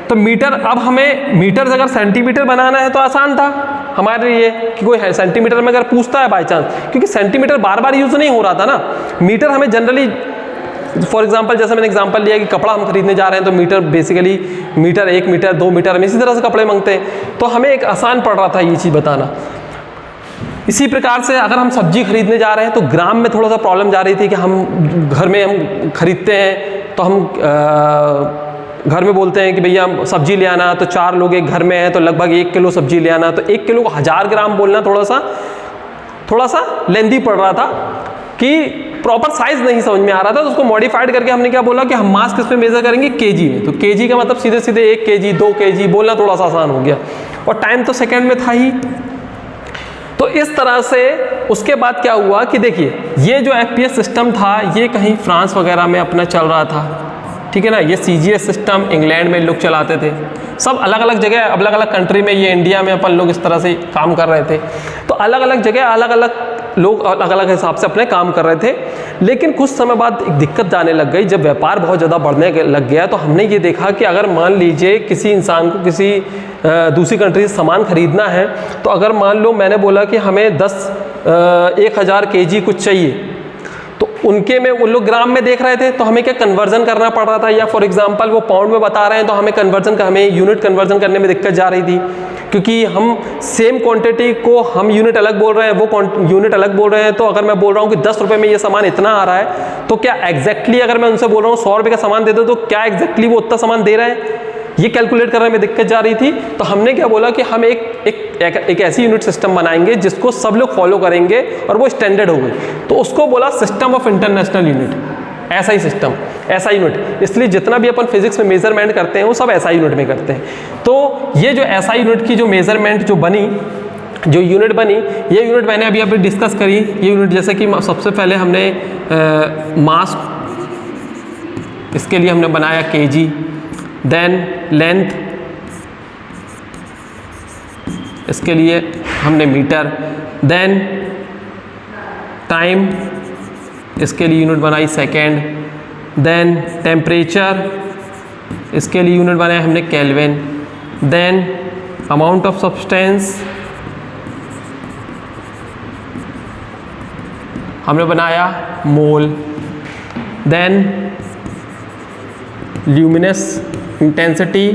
[SPEAKER 1] तो मीटर, अब हमें मीटर अगर सेंटीमीटर बनाना है तो आसान था हमारे लिए कि कोई सेंटीमीटर में अगर पूछता है बाई चांस, क्योंकि सेंटीमीटर बार बार यूज़ नहीं हो रहा था ना। मीटर हमें जनरली फॉर एग्जांपल जैसे मैंने एग्जांपल लिया कि कपड़ा हम खरीदने जा रहे हैं तो metre basically metre 1 metre 2 metre हम इसी तरह से कपड़े मांगते हैं, तो हमें एक आसान पड़ रहा था ये चीज़ बताना। इसी प्रकार से अगर हम सब्जी खरीदने जा रहे हैं तो ग्राम में थोड़ा सा प्रॉब्लम जा रही थी कि हम घर में हम खरीदते हैं तो हम घर में बोलते हैं कि भैया सब्जी ले आना, तो 4 लोग एक घर में हैं तो लगभग 1 किलो सब्जी ले आना, तो 1 किलो को 1000 ग्राम बोलना थोड़ा सा लेंदी पड़ रहा था कि प्रॉपर साइज नहीं समझ में आ रहा था। तो उसको मॉडिफाइड करके हमने क्या बोला कि हम मास किस में मेजर करेंगे, केजी में। तो केजी का मतलब सीधे सीधे 1 केजी 2 केजी बोलना थोड़ा सा आसान हो गया, और टाइम तो सेकंड में था ही। तो इस तरह से उसके बाद क्या हुआ कि देखिए ये जो FPS सिस्टम था ये कहीं फ्रांस वगैरह में अपना चल रहा था, ठीक है ना। ये CGS सिस्टम इंग्लैंड में लोग चलाते थे, सब अलग अलग जगह अलग अलग कंट्री में, ये इंडिया में अपन लोग इस तरह से काम कर रहे थे। तो अलग अलग जगह अलग अलग लोग अलग अलग हिसाब से अपने काम कर रहे थे। लेकिन कुछ समय बाद एक दिक्कत आने लग गई, जब व्यापार बहुत ज़्यादा बढ़ने लग गया तो हमने ये देखा कि अगर मान लीजिए किसी इंसान को किसी दूसरी कंट्री से सामान खरीदना है, तो अगर मान लो मैंने बोला कि हमें 1000 kg कुछ चाहिए, तो उनके में उन लोग ग्राम में देख रहे थे तो हमें क्या कन्वर्जन करना पड़ रहा था, या फॉर एग्जांपल वो पाउंड में बता रहे हैं तो हमें यूनिट कन्वर्जन करने में दिक्कत जा रही थी, क्योंकि हम सेम क्वांटिटी को हम यूनिट अलग बोल रहे हैं, वो यूनिट अलग बोल रहे हैं। तो अगर मैं बोल रहा हूँ कि 10 रुपये में ये सामान इतना आ रहा है, तो क्या एग्जैक्टली अगर मैं उनसे बोल रहा हूँ 100 रुपये का सामान दे दो, तो क्या एग्जैक्टली वो उतना सामान दे रहे हैं, ये कैलकुलेट करने में दिक्कत जा रही थी। तो हमने क्या बोला कि हम एक ऐसी यूनिट सिस्टम बनाएंगे जिसको सब लोग फॉलो करेंगे और वो स्टैंडर्ड हो गई। तो उसको बोला system of international unit, SI system, SI unit. इसलिए जितना भी अपन फिजिक्स में मेजरमेंट करते हैं वो सब SI यूनिट में करते हैं। तो ये जो SI यूनिट की जो मेजरमेंट जो बनी, जो यूनिट बनी, ये यूनिट मैंने अभी डिस्कस करी। ये यूनिट जैसे कि सबसे पहले हमने मास, इसके लिए हमने बनाया kg, देन लेंथ, इसके लिए हमने मीटर, देन टाइम, इसके लिए यूनिट बनाई सेकेंड, देन टेम्परेचर, इसके लिए यूनिट बनाया हमने kelvin, then amount of substance हमने बनाया मोल, देन ल्यूमिनस इंटेंसिटी,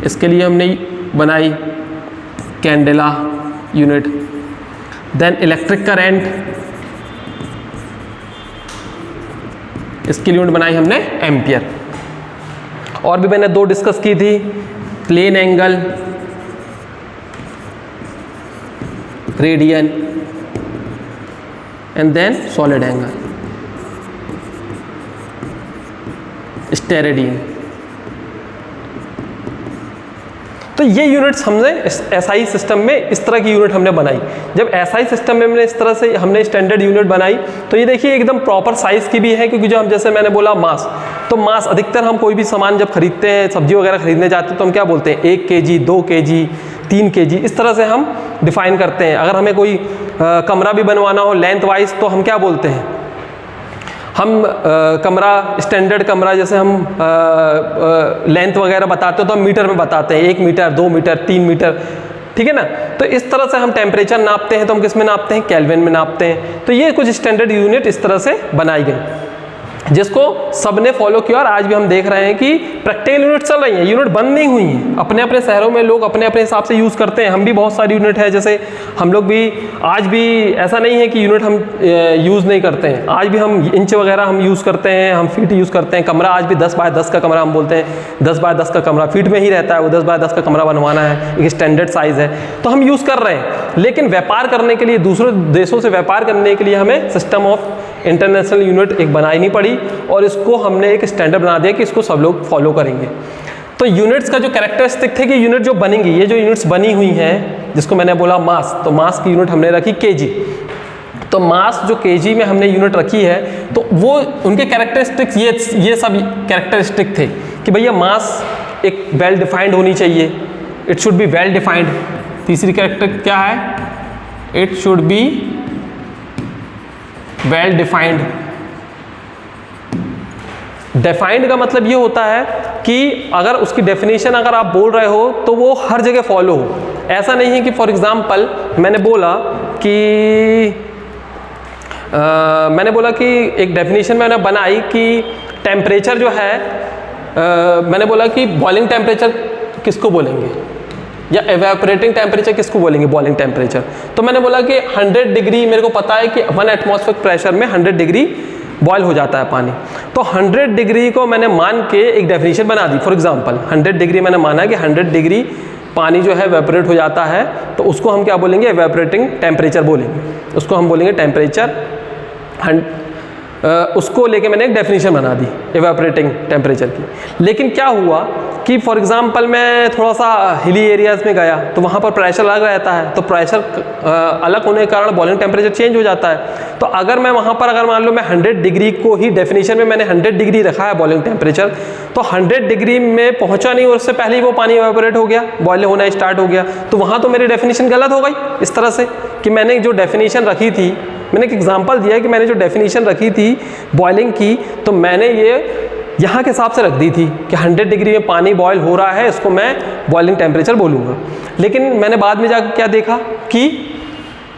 [SPEAKER 1] इसके लिए हमने बनाई candela unit, then electric current, इसकी यूनिट बनाई हमने एम्पियर। और भी मैंने 2 डिस्कस की थी, plane angle, radian, and then solid angle, steradian. तो ये यूनिट्स हमने SI सिस्टम में इस तरह की यूनिट हमने बनाई। जब SI सिस्टम में हमने इस तरह से हमने स्टैंडर्ड यूनिट बनाई, तो ये देखिए एकदम प्रॉपर साइज की भी है, क्योंकि जो हम जैसे मैंने बोला मास, तो मास अधिकतर हम कोई भी सामान जब खरीदते हैं, सब्जी वगैरह खरीदने जाते हैं, तो हम क्या बोलते हैं 1 kg 2 kg 3 kg, इस तरह से हम डिफाइन करते हैं। अगर हमें कोई कमरा भी बनवाना हो लेंथ वाइज, तो हम क्या बोलते हैं, हम कमरा स्टैंडर्ड कमरा जैसे हम लेंथ वगैरह बताते हो तो हम मीटर में बताते हैं, 1 मीटर 2 मीटर 3 मीटर, ठीक है ना। तो इस तरह से हम टेम्परेचर नापते हैं तो हम किस में नापते हैं, केल्विन में नापते हैं। तो ये कुछ स्टैंडर्ड यूनिट इस तरह से बनाई गई। जिसको सबने फॉलो किया और आज भी हम देख रहे हैं कि प्रैक्टिकल यूनिट चल रही हैं, यूनिट बंद नहीं हुई हैं। अपने अपने शहरों में लोग अपने अपने हिसाब से यूज़ करते हैं। हम भी बहुत सारी यूनिट है, जैसे हम लोग भी आज भी ऐसा नहीं है कि यूनिट हम यूज़ नहीं करते हैं। आज भी हम इंच वगैरह हम यूज़ करते हैं, हम फीट यूज़ करते हैं। कमरा आज भी 10 बाय 10 का कमरा हम बोलते हैं, 10 बाय 10 का कमरा फीट में ही रहता है, वो 10 बाय 10 का कमरा बनवाना है, एक स्टैंडर्ड साइज़ है, तो हम यूज़ कर रहे हैं। लेकिन व्यापार करने के लिए, दूसरे देशों से व्यापार करने के लिए हमें सिस्टम ऑफ इंटरनेशनल यूनिट एक बनानी पड़ी और इसको हमने एक स्टैंडर्ड बना दिया कि इसको सब लोग फॉलो करेंगे। तो यूनिट्स का जो कैरेक्टरिस्टिक थे कि यूनिट जो बनेंगी, ये जो यूनिट्स बनी हुई हैं, जिसको मैंने बोला मास, तो मास की यूनिट हमने रखी केजी। तो मास जो केजी में हमने यूनिट रखी है, तो वो उनके कैरेक्टरिस्टिक्स ये सब कैरेक्टरिस्टिक थे कि भैया मास एक वेल डिफाइंड होनी चाहिए, it should be well defined. तीसरी कैरेक्टर क्या है? It should be well defined. Defined का मतलब ये होता है कि अगर उसकी डेफिनेशन अगर आप बोल रहे हो तो वो हर जगह फॉलो हो। ऐसा नहीं है कि फॉर एग्जांपल मैंने बोला कि एक डेफिनेशन मैंने बनाई कि टेम्परेचर जो है, मैंने बोला कि बॉइलिंग टेम्परेचर किसको बोलेंगे या एवेपोरेटिंग टेम्परेचर किसको बोलेंगे? Boiling temperature. तो मैंने बोला कि 100 डिग्री, मेरे को पता है कि 1 एटमॉस्फेरिक प्रेशर में 100 डिग्री बॉयल हो जाता है पानी। तो 100 डिग्री को मैंने मान के एक डेफिनेशन बना दी। फॉर एग्जांपल 100 डिग्री मैंने माना कि 100 डिग्री पानी जो है एवेपोरेट हो जाता है, तो उसको हम क्या बोलेंगे? एवेपोरेटिंग टेम्परेचर बोलेंगे, उसको हम बोलेंगे टेम्परेचर। उसको लेके मैंने एक डेफिनेशन बना दी एवेपोरेटिंग टेम्परेचर की। लेकिन क्या हुआ कि फॉर एग्जांपल मैं थोड़ा सा हिली एरियाज़ में गया तो वहाँ पर प्रेशर अलग रहता है, तो प्रेशर अलग होने के कारण बॉइलिंग टेम्परेचर चेंज हो जाता है। तो अगर मैं वहाँ पर अगर मान लो मैं 100 डिग्री को ही डेफिनेशन में मैंने 100 डिग्री रखा है बॉइलिंग टेम्परेचर, तो 100 डिग्री में पहुँचा नहीं और उससे पहले ही वो पानी एवेपोरेट हो गया, बॉयल होना स्टार्ट हो गया, तो वहाँ तो मेरी डेफिनेशन गलत हो गई। इस तरह से कि मैंने जो डेफिनेशन रखी थी, मैंने एक एग्जांपल दिया कि मैंने जो डेफिनेशन रखी थी बॉइलिंग की, तो मैंने ये यहाँ के हिसाब से रख दी थी कि 100 डिग्री में पानी बॉयल हो रहा है, इसको मैं बॉइलिंग टेम्परेचर बोलूँगा। लेकिन मैंने बाद में जाकर क्या देखा कि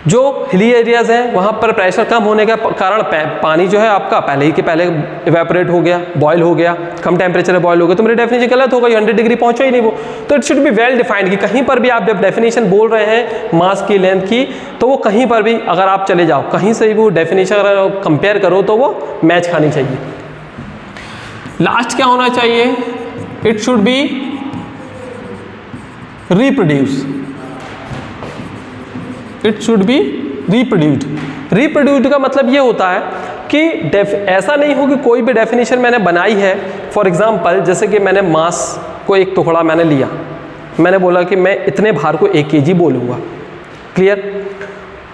[SPEAKER 1] जो हिली एरियाज़ हैं वहाँ पर प्रेशर कम होने के कारण पानी जो है आपका पहले ही के पहले इवेपोरेट हो गया, बॉयल हो गया, कम टेम्परेचर में बॉयल हो गया, तो मेरी डेफिनेशन गलत हो गई, 100 डिग्री पहुँचा ही नहीं वो। तो it should be well defined कि कहीं पर भी आप जब डेफिनेशन बोल रहे हैं मास की लेंथ की, तो वो कहीं पर भी अगर आप चले जाओ, कहीं से भी वो डेफिनेशन अगर कंपेयर करो तो वो मैच खानी चाहिए। लास्ट क्या होना चाहिए? It should be reproduce. It should be reproduced. Reproduced का मतलब ये होता है कि ऐसा नहीं हो कि कोई भी डेफिनेशन मैंने बनाई है, फॉर एग्जांपल जैसे कि मैंने मास को एक टुकड़ा मैंने लिया, मैंने बोला कि मैं इतने भार को 1 kg बोलूँगा, क्लियर?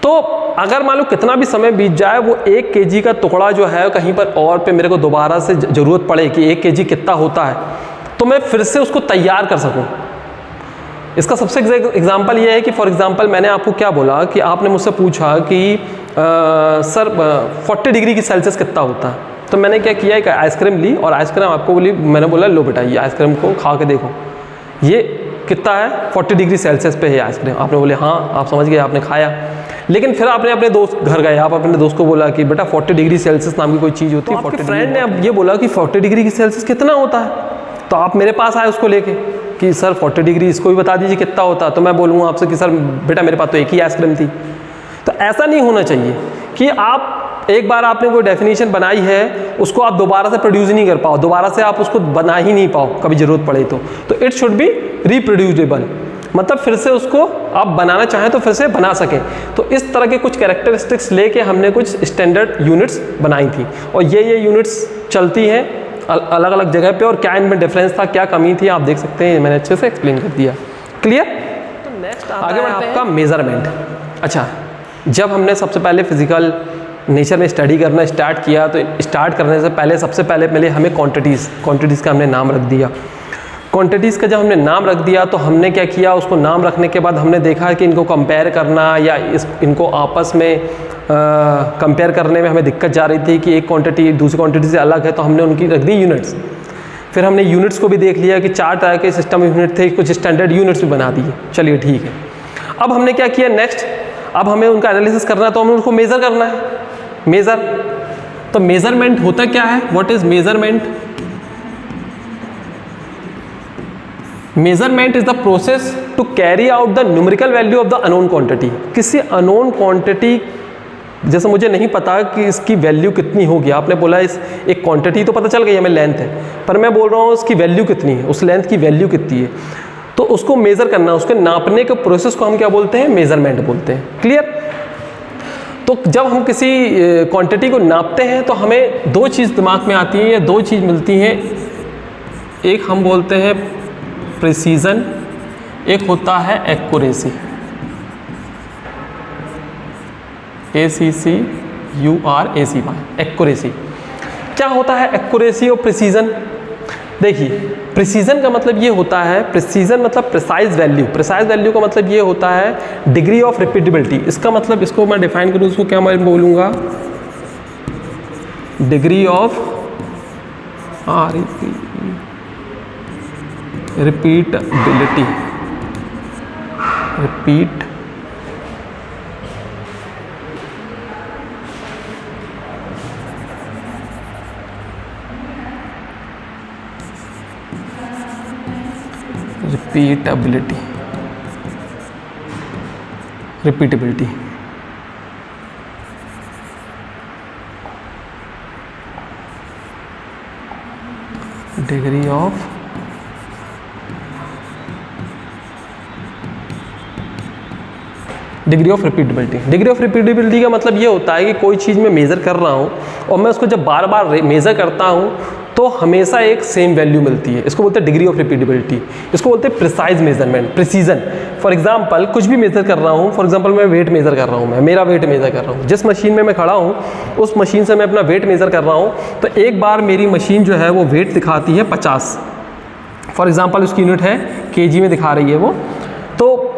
[SPEAKER 1] तो अगर मान लो कितना भी समय बीत जाए, वो 1 kg का टुकड़ा जो है कहीं पर और पे मेरे को दोबारा से ज़रूरत पड़े कि 1 kg कितना होता है, तो मैं फिर से उसको तैयार कर सकूँ। इसका सबसे एग्जांपल ये है कि फॉर एग्जांपल मैंने आपको क्या बोला कि आपने मुझसे पूछा कि सर 40 डिग्री की सेल्सियस कितना होता है, तो मैंने क्या किया, एक आइसक्रीम ली और आइसक्रीम आपको बोली, मैंने बोला लो बेटा ये आइसक्रीम को खा के देखो, ये कितना है? 40 डिग्री सेल्सियस पे है आइसक्रीम। आपने बोले हाँ, आप समझ गए, आपने खाया। लेकिन फिर आपने अपने दोस्त घर गए, आप अपने दोस्त को बोला कि बेटा 40 डिग्री सेल्सियस नाम की कोई चीज़ होती है। तो आपके फ्रेंड ने अब ये बोला कि 40 डिग्री की सेल्सियस कितना होता है, तो आप मेरे पास आए उसको लेके कि सर 40 डिग्री इसको भी बता दीजिए कितना होता है। तो मैं बोलूँगा आपसे कि सर बेटा मेरे पास तो एक ही आइसक्रीम थी। तो ऐसा नहीं होना चाहिए कि आप एक बार आपने कोई डेफिनेशन बनाई है, उसको आप दोबारा से प्रोड्यूस नहीं कर पाओ, दोबारा से आप उसको बना ही नहीं पाओ कभी ज़रूरत पड़े तो इट शुड बी रिप्रोड्यूसेबल, मतलब फिर से उसको आप बनाना चाहें तो फिर से बना सकें। तो इस तरह के कुछ कैरेक्टरिस्टिक्स लेके हमने कुछ स्टैंडर्ड यूनिट्स बनाई थी, और ये यूनिट्स चलती हैं अलग अलग जगह पे, और क्या इनमें डिफरेंस था, क्या कमी थी, आप देख सकते हैं, मैंने अच्छे से एक्सप्लेन कर दिया। क्लियर? तो नेक्स्ट आगे बढ़ते हैं आपका मेजरमेंट। अच्छा, जब हमने सबसे पहले फिजिकल नेचर में स्टडी करना स्टार्ट किया, तो स्टार्ट करने से पहले सबसे पहले हमें क्वांटिटीज़ का हमने नाम रख दिया। क्वांटिटीज़ का जब हमने नाम रख दिया तो हमने क्या किया, उसको नाम रखने के बाद हमने देखा कि इनको कंपेयर करना या इनको आपस में कंपेयर करने में हमें दिक्कत जा रही थी कि एक क्वांटिटी दूसरी क्वांटिटी से अलग है, तो हमने उनकी रख दी यूनिट्स। फिर हमने यूनिट्स को भी देख लिया कि 4 तरह के सिस्टम यूनिट थे, कुछ स्टैंडर्ड यूनिट्स भी बना दिए। चलिए ठीक है, अब हमने क्या किया नेक्स्ट, अब हमें उनका एनालिसिस करना है, तो हमें उनको मेज़र करना है। मेज़र तो मेजरमेंट होता क्या है, what is measurement? Measurement is the process to carry out the numerical value of the unknown quantity. किसी अननोन क्वांटिटी, जैसे मुझे नहीं पता कि इसकी वैल्यू कितनी होगी, आपने बोला इस एक क्वांटिटी तो पता चल गई हमें लेंथ है, पर मैं बोल रहा हूँ उसकी वैल्यू कितनी है, उस लेंथ की वैल्यू कितनी है, तो उसको मेज़र करना, उसके नापने के प्रोसेस को हम क्या बोलते हैं? मेजरमेंट बोलते हैं। क्लियर? तो जब हम किसी क्वांटिटी को नापते हैं तो हमें दो चीज़ दिमाग में आती हैं या दो चीज़ मिलती हैं। एक हम बोलते हैं प्रिसीजन, एक होता है एक्यूरेसी। ACCURACY, accuracy. क्या होता है एक्यूरेसी और प्रिसीजन? देखिए, प्रिसीजन का मतलब ये होता है, प्रिसीजन मतलब प्रिसाइज वैल्यू। प्रिसाइज वैल्यू का मतलब ये होता है डिग्री ऑफ रिपीटेबिलिटी। इसका मतलब, इसको मैं डिफाइन करूँ, इसको क्या मैं बोलूँगा? Degree of repeatability. Repeatability. Degree of repeatability. Degree of repeatability का मतलब ये होता है कि कोई चीज़ मैं मेज़र कर रहा हूँ और मैं उसको जब बार बार मेज़र करता हूँ तो हमेशा एक सेम वैल्यू मिलती है। इसको बोलते हैं डिग्री ऑफ रिपीटेबिलिटी। इसको बोलते हैं precise measurement, precision. For example कुछ भी मेज़र कर रहा हूँ, फॉर एग्जांपल मैं वेट मेज़र कर रहा हूँ, मैं मेरा वेट मेज़र कर रहा हूँ, जिस मशीन में मैं खड़ा हूँ उस मशीन से मैं अपना वेट मेज़र कर रहा हूँ, तो एक बार मेरी मशीन जो है वो वेट दिखाती है 50। फॉर एग्जांपल उसकी यूनिट है केजी में दिखा रही है वो, तो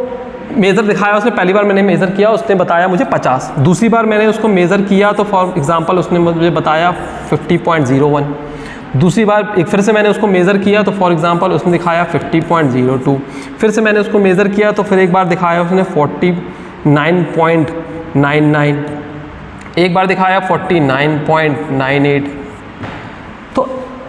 [SPEAKER 1] मेज़र दिखाया उसने, पहली बार मैंने मेज़र किया, उसने बताया मुझे 50। दूसरी बार मैंने उसको मेज़र किया तो फॉर एग्जांपल उसने मुझे बताया 50.01। दूसरी बार एक फिर से मैंने उसको मेज़र किया तो फॉर एग्जांपल उसने दिखाया 50.02। फिर से मैंने उसको मेज़र किया तो फिर एक बार दिखाया उसने 49.99। एक बार दिखाया 49.98। तो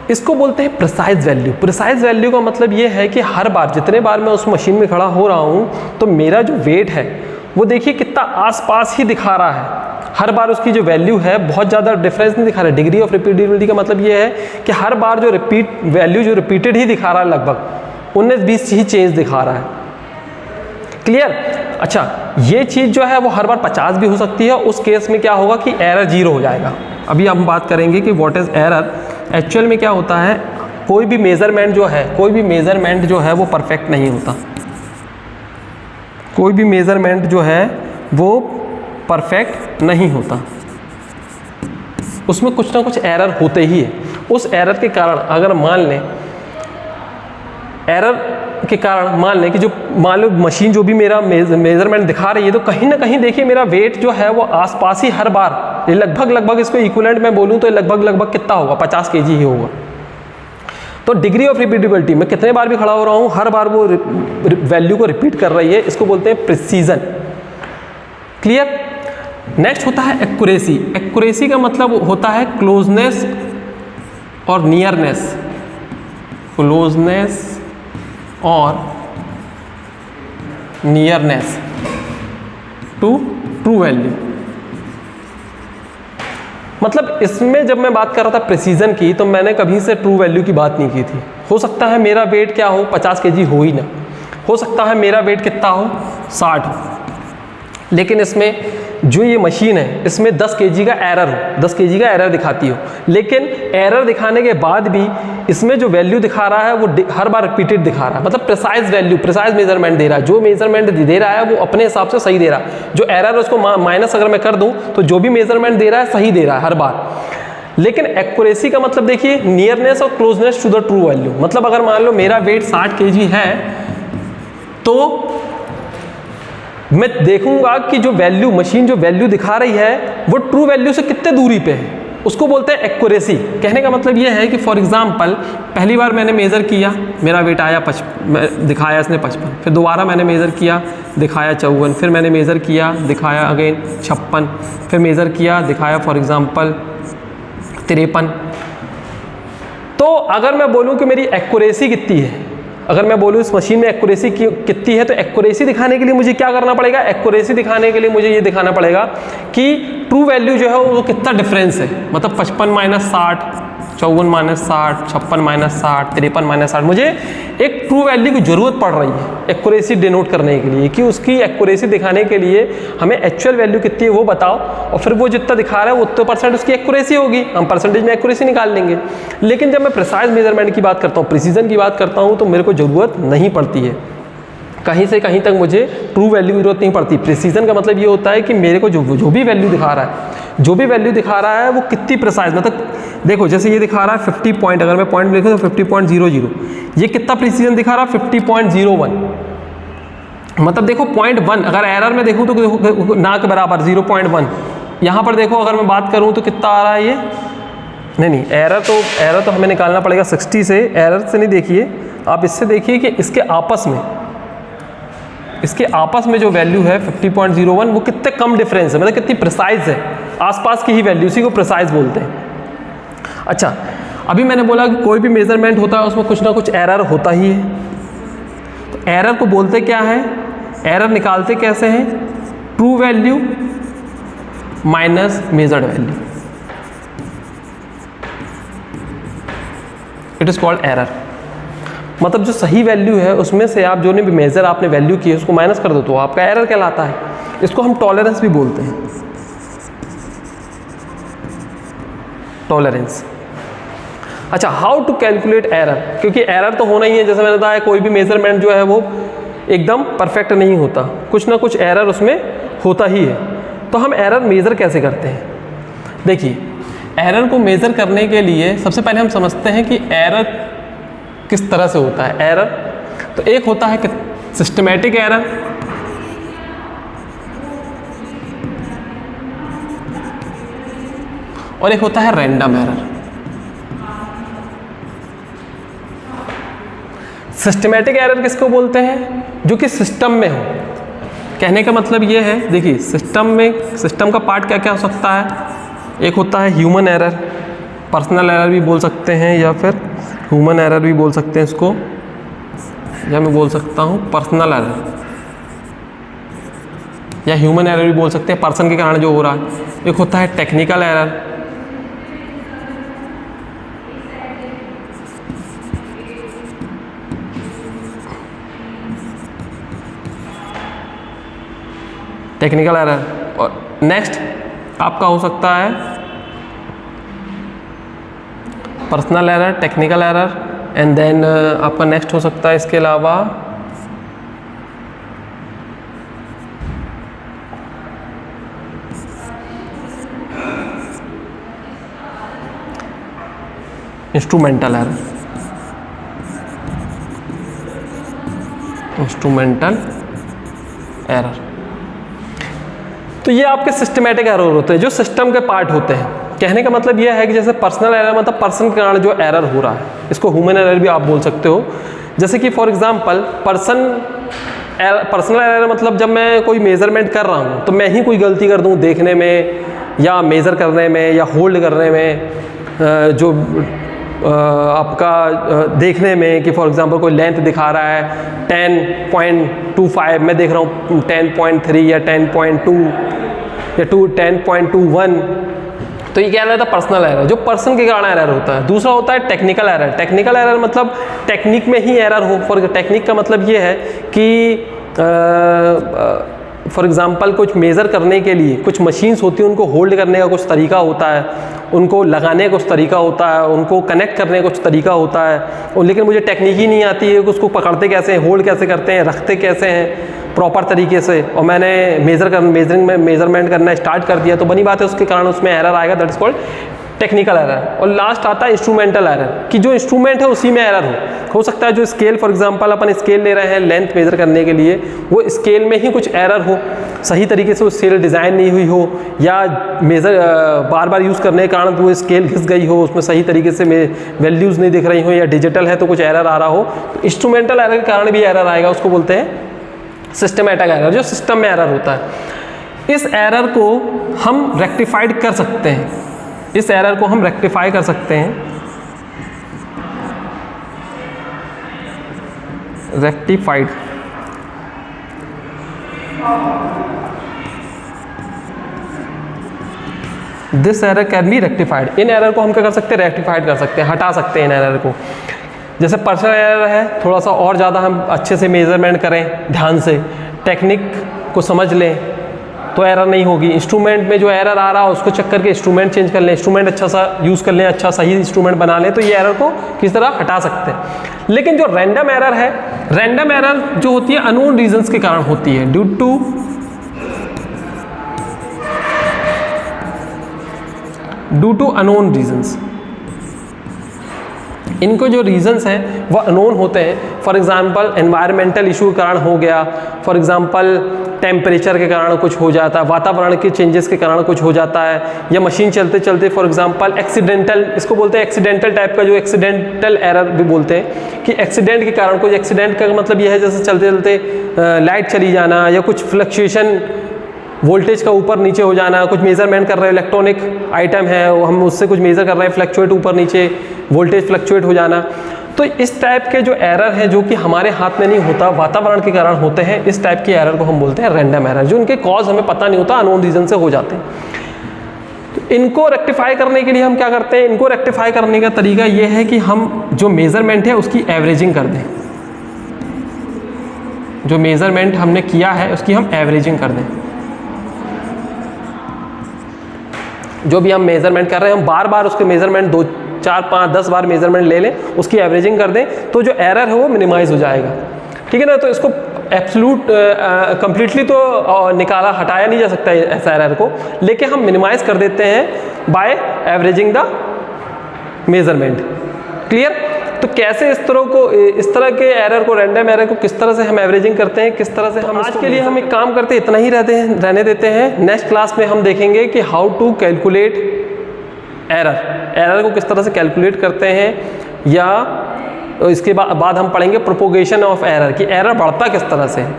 [SPEAKER 1] इसको बोलते हैं प्रिसाइज वैल्यू। प्रिसाइज वैल्यू का मतलब ये है कि हर बार, जितने बार मैं उस मशीन में खड़ा हो रहा हूँ, तो मेरा जो वेट है वो देखिए कितना आसपास ही दिखा रहा है। हर बार उसकी जो वैल्यू है बहुत ज़्यादा डिफरेंस नहीं दिखा रहा है। डिग्री ऑफ रिपीटेबिलिटी का मतलब ये है कि हर बार जो वैल्यू जो रिपीटेड ही दिखा रहा है, लगभग 19-20 ही चेंज दिखा रहा है। क्लियर? अच्छा, ये चीज़ जो है वो हर बार 50 भी हो सकती है। उस केस में क्या होगा कि एरर 0 हो जाएगा। अभी हम बात करेंगे कि व्हाट इज़ एरर। एक्चुअल में क्या होता है, कोई भी मेज़रमेंट जो है वो परफेक्ट नहीं होता। कोई भी मेज़रमेंट जो है वो परफेक्ट नहीं होता, उसमें कुछ ना कुछ एरर होते ही है। उस एरर के कारण अगर मान लें कि जो मान लो मशीन जो भी मेरा मेजरमेंट दिखा रही है, तो कहीं ना कहीं देखिए मेरा वेट जो है वो आसपास ही हर बार, ये लगभग इसको इक्विवेलेंट में बोलूँ तो लगभग कितना होगा, 50 kg ही होगा। तो डिग्री ऑफ रिपीटेबिलिटी, मैं कितने बार भी खड़ा हो रहा हूँ, हर बार वो वैल्यू को रिपीट कर रही है, इसको बोलते हैं प्रिसीजन। क्लियर? नेक्स्ट होता है एक्यूरेसी। एक्यूरेसी का मतलब होता है क्लोजनेस और नियरनेस। क्लोजनेस और नियरनेस टू ट्रू वैल्यू। मतलब इसमें जब मैं बात कर रहा था प्रिसीजन की, तो मैंने कभी से ट्रू वैल्यू की बात नहीं की थी। हो सकता है मेरा वेट क्या हो, 50 kg हो ही ना, हो सकता है मेरा वेट कितना हो, 60 हो, लेकिन इसमें जो ये मशीन है इसमें 10 kg का एरर हो, 10 kg का एरर दिखाती हो, लेकिन एरर दिखाने के बाद भी इसमें जो वैल्यू दिखा रहा है वो हर बार रिपीटेड दिखा रहा है। मतलब प्रिसाइज वैल्यू, प्रिसाइज मेजरमेंट दे रहा है। जो मेजरमेंट दे रहा है वो अपने हिसाब से सही दे रहा है। जो एरर है उसको माइनस अगर मैं कर दूं तो जो भी मेजरमेंट दे रहा है सही दे रहा है हर बार। लेकिन एक्यूरेसी का मतलब देखिए नियरनेस और closeness to the true value. मतलब अगर मान लो मेरा वेट 60 kg है, तो मैं देखूंगा कि जो वैल्यू मशीन जो वैल्यू दिखा रही है वो ट्रू वैल्यू से कितने दूरी पे है, उसको बोलते हैं एक्यूरेसी। कहने का मतलब ये है कि फॉर एग्जांपल पहली बार मैंने मेज़र किया, मेरा वेट आया 55, दिखाया इसने 55, फिर दोबारा मैंने मेज़र किया, दिखाया 54, फिर मैंने मेज़र किया, दिखाया अगेन 56, फिर मेज़र किया, दिखाया फॉर एग्जांपल 53। तो अगर मैं बोलूं कि मेरी एक्यूरेसी कितनी है, अगर मैं बोलूं इस मशीन में एक्यूरेसी कितनी है, तो एक्यूरेसी दिखाने के लिए मुझे क्या करना पड़ेगा? एक्यूरेसी दिखाने के लिए मुझे ये दिखाना पड़ेगा कि ट्रू वैल्यू जो है वो कितना डिफरेंस है, मतलब 55 - 60, 54 - 60, 56 - 60, 53 - 60। मुझे एक ट्रू वैल्यू की ज़रूरत पड़ रही है एक्यूरेसी डिनोट करने के लिए, कि उसकी एक्यूरेसी दिखाने के लिए हमें एक्चुअल वैल्यू कितनी है वो बताओ, और फिर वो जितना दिखा रहा है वो उतना परसेंट उसकी एक्यूरेसी होगी, हम परसेंटेज में एक्यूरेसी निकाल लेंगे। लेकिन जब मैं प्रिसाइज मेजरमेंट की बात करता हूँ, प्रिसीजन की बात करता हूँ, तो मेरे को ज़रूरत नहीं पड़ती है, कहीं से कहीं तक मुझे ट्रू वैल्यू की जरूरत नहीं पड़ती। प्रिसीजन का मतलब ये होता है कि मेरे को जो भी वैल्यू दिखा रहा है, जो भी वैल्यू दिखा रहा है वो कितनी प्रिसाइज, मतलब देखो जैसे ये दिखा रहा है 50 पॉइंट, अगर मैं पॉइंट लिखूँ तो 50.00, ये कितना प्रिसीजन दिखा रहा है? 50.01। मतलब देखो 0.1, अगर एरर में देखूँ तो देखो ना के बराबर 0.1। यहाँ पर देखो अगर मैं बात करूँ तो कितना आ रहा है ये, नहीं एरर तो हमें निकालना पड़ेगा 60 से, एरर से नहीं देखिए आप, इससे देखिए कि इसके आपस में जो वैल्यू है 50.01 वो कितने कम डिफरेंस है, मतलब कितनी प्रिसाइज है, आसपास की ही वैल्यू, उसी को प्रिसाइज बोलते हैं। अच्छा, अभी मैंने बोला कि कोई भी मेजरमेंट होता है उसमें कुछ ना कुछ एरर होता ही है, तो एरर को बोलते क्या है? एरर निकालते कैसे हैं? True value minus measured value, it is called error. मतलब जो सही वैल्यू है उसमें से आप जो ने भी मेजर आपने वैल्यू की है उसको माइनस कर दो तो आपका एरर कहलाता है। इसको हम टॉलरेंस भी बोलते हैं, टॉलरेंस। अच्छा, हाउ टू कैलकुलेट एरर, क्योंकि एरर तो होना ही है, जैसे मैंने बताया कोई भी मेजरमेंट जो है वो एकदम परफेक्ट नहीं होता, कुछ ना कुछ एरर उसमें होता ही है। तो हम एरर मेज़र कैसे करते हैं? देखिए, एरर को मेज़र करने के लिए सबसे पहले हम समझते हैं कि एरर किस तरह से होता है। एरर तो एक होता है कि सिस्टमैटिक एरर, और एक होता है रैंडम एरर। सिस्टमैटिक एरर किसको बोलते हैं? जो कि सिस्टम में हो। कहने का मतलब ये है, देखिए सिस्टम का पार्ट क्या क्या हो सकता है? एक होता है ह्यूमन एरर, पर्सनल एरर भी बोल सकते हैं, या फिर ह्यूमन एरर भी बोल सकते हैं इसको, या मैं बोल सकता हूँ पर्सनल एरर, या ह्यूमन एरर भी बोल सकते हैं, पर्सन के कारण जो हो रहा है। एक होता है टेक्निकल एरर, टेक्निकल एरर, और नेक्स्ट आपका हो सकता है personal error, technical error, and then आपका नेक्स्ट हो सकता है इसके अलावा इंस्ट्रूमेंटल एरर, इंस्ट्रूमेंटल एरर। तो ये आपके सिस्टमैटिक एरर होते हैं जो सिस्टम के पार्ट होते हैं। कहने का मतलब यह है कि जैसे पर्सनल एरर मतलब पर्सन के कारण जो एरर हो रहा है, इसको ह्यूमन एरर भी आप बोल सकते हो। जैसे कि फॉर एग्जांपल पर्सनल एरर मतलब जब मैं कोई मेजरमेंट कर रहा हूँ तो मैं ही कोई गलती कर दूँ देखने में या मेज़र करने में या होल्ड करने में, जो आपका देखने में कि फॉर एग्जांपल कोई लेंथ दिखा रहा है 10.25, मैं देख रहा हूँ 10.3 या 10.2 या 10.21, तो ये क्या रहता है? पर्सनल एरर, जो पर्सन के कारण एरर होता है। दूसरा होता है टेक्निकल एरर। टेक्निकल एरर मतलब टेक्निक में ही एरर हो। फॉर टेक्निक का मतलब ये है कि फॉर एग्जांपल कुछ मेज़र करने के लिए कुछ मशीन्स होती हैं, उनको होल्ड करने का कुछ तरीका होता है, उनको लगाने का कुछ तरीका होता है, उनको कनेक्ट करने का कुछ तरीका होता है, और लेकिन मुझे टेक्निक ही नहीं आती है कि उसको पकड़ते कैसे हैं, होल्ड कैसे करते हैं, रखते कैसे हैं प्रॉपर तरीके से, और मैंने मेजरमेंट करना स्टार्ट कर दिया, तो बनी बात है उसके कारण उसमें एरर आएगा, that is called technical error. और लास्ट आता है इंस्ट्रूमेंटल एरर, कि जो इंस्ट्रूमेंट है उसी में एरर हो सकता है जो scale, for example upon scale ले रहे हैं लेंथ मेजर करने के लिए, वो स्केल में ही कुछ एरर हो, सही तरीके से वो स्केल डिज़ाइन नहीं हुई हो, या मेज़र बार बार यूज़ करने के कारण वो स्केल घिस गई हो, उसमें सही तरीके से वैल्यूज़ नहीं दिख रही हो, या डिजिटल है तो कुछ एरर आ रहा हो, तो इंस्ट्रूमेंटल एरर के कारण भी एरर आएगा, उसको बोलते हैं सिस्टमैटिक एरर, जो सिस्टम में एरर होता है। इस एरर को हम रेक्टिफाइड कर सकते हैं, इस एरर को हम रेक्टिफाई कर सकते हैं, rectified. This error can be rectified. In error को हम क्या कर सकते हैं, रेक्टिफाइड कर सकते हैं, हटा सकते हैं इन एरर को। जैसे पर्सनल एरर है, थोड़ा सा और ज़्यादा हम अच्छे से मेजरमेंट करें, ध्यान से टेक्निक को समझ लें तो एरर नहीं होगी। इंस्ट्रूमेंट में जो एरर आ रहा है उसको चेक करके इंस्ट्रूमेंट चेंज कर लें, इंस्ट्रूमेंट अच्छा सा यूज़ कर लें, अच्छा सही इंस्ट्रूमेंट बना लें, तो ये एरर को किस तरह हटा सकते हैं। लेकिन जो रैंडम एरर है, रैंडम एरर जो होती है अननोन रीजंस के कारण होती है, ड्यू टू अननोन रीजंस। इनको जो रीजंस हैं वो अननोन होते हैं। फॉर एग्जांपल एनवायरमेंटल इशू के कारण हो गया, फॉर एग्जांपल टेम्परेचर के कारण कुछ हो जाता है, वातावरण के चेंजेस के कारण कुछ हो जाता है, या मशीन चलते चलते फॉर एग्जांपल एक्सीडेंटल, इसको बोलते हैं एक्सीडेंटल टाइप का, जो एक्सीडेंटल एरर भी बोलते हैं कि एक्सीडेंट के कारण, कुछ एक्सीडेंट का मतलब यह है जैसे चलते चलते लाइट चली जाना, या कुछ फ्लक्चुएशन वोल्टेज का ऊपर नीचे हो जाना, कुछ मेजरमेंट कर रहे हैं, इलेक्ट्रॉनिक आइटम है हम उससे कुछ मेजर कर रहे हैं, फ्लक्चुएट ऊपर नीचे वोल्टेज फ्लक्चुएट हो जाना। तो इस टाइप के जो एरर है जो कि हमारे हाथ में नहीं होता, वातावरण के कारण होते हैं, इस टाइप के एरर को हम बोलते हैं रैंडम एरर, जो उनके कॉज हमें पता नहीं होता, अननोन रीजन से हो जाते हैं। तो इनको रेक्टिफाई करने के लिए हम क्या करते हैं, इनको रेक्टिफाई करने का तरीका ये है कि हम जो मेजरमेंट है उसकी एवरेजिंग कर दें, जो मेजरमेंट हमने किया है उसकी हम एवरेजिंग कर दें। जो भी हम मेजरमेंट कर रहे हैं हम बार बार उसके मेजरमेंट 2, 4, 5, 10 बार मेजरमेंट ले लें, उसकी एवरेजिंग कर दें, तो जो एरर है वो मिनिमाइज हो जाएगा। ठीक है ना। तो इसको एब्सोल्यूट कंप्लीटली तो निकाला हटाया नहीं जा सकता ऐसा एरर को, लेकिन हम मिनिमाइज कर देते हैं by averaging the measurement. Clear. तो कैसे इस तरह के एरर को, रैंडम एरर को किस तरह से हम एवरेजिंग करते हैं, किस तरह से हम आज के लिए हम एक काम करते हैं, इतना ही रहने देते हैं। नेक्स्ट क्लास में हम देखेंगे कि हाउ टू कैलकुलेट एरर को किस तरह से कैलकुलेट करते हैं, या इसके बाद हम पढ़ेंगे प्रोपोगेशन ऑफ एरर, कि एरर बढ़ता किस तरह से है।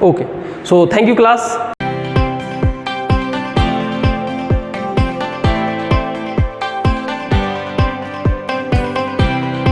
[SPEAKER 1] Okay, so thank you class.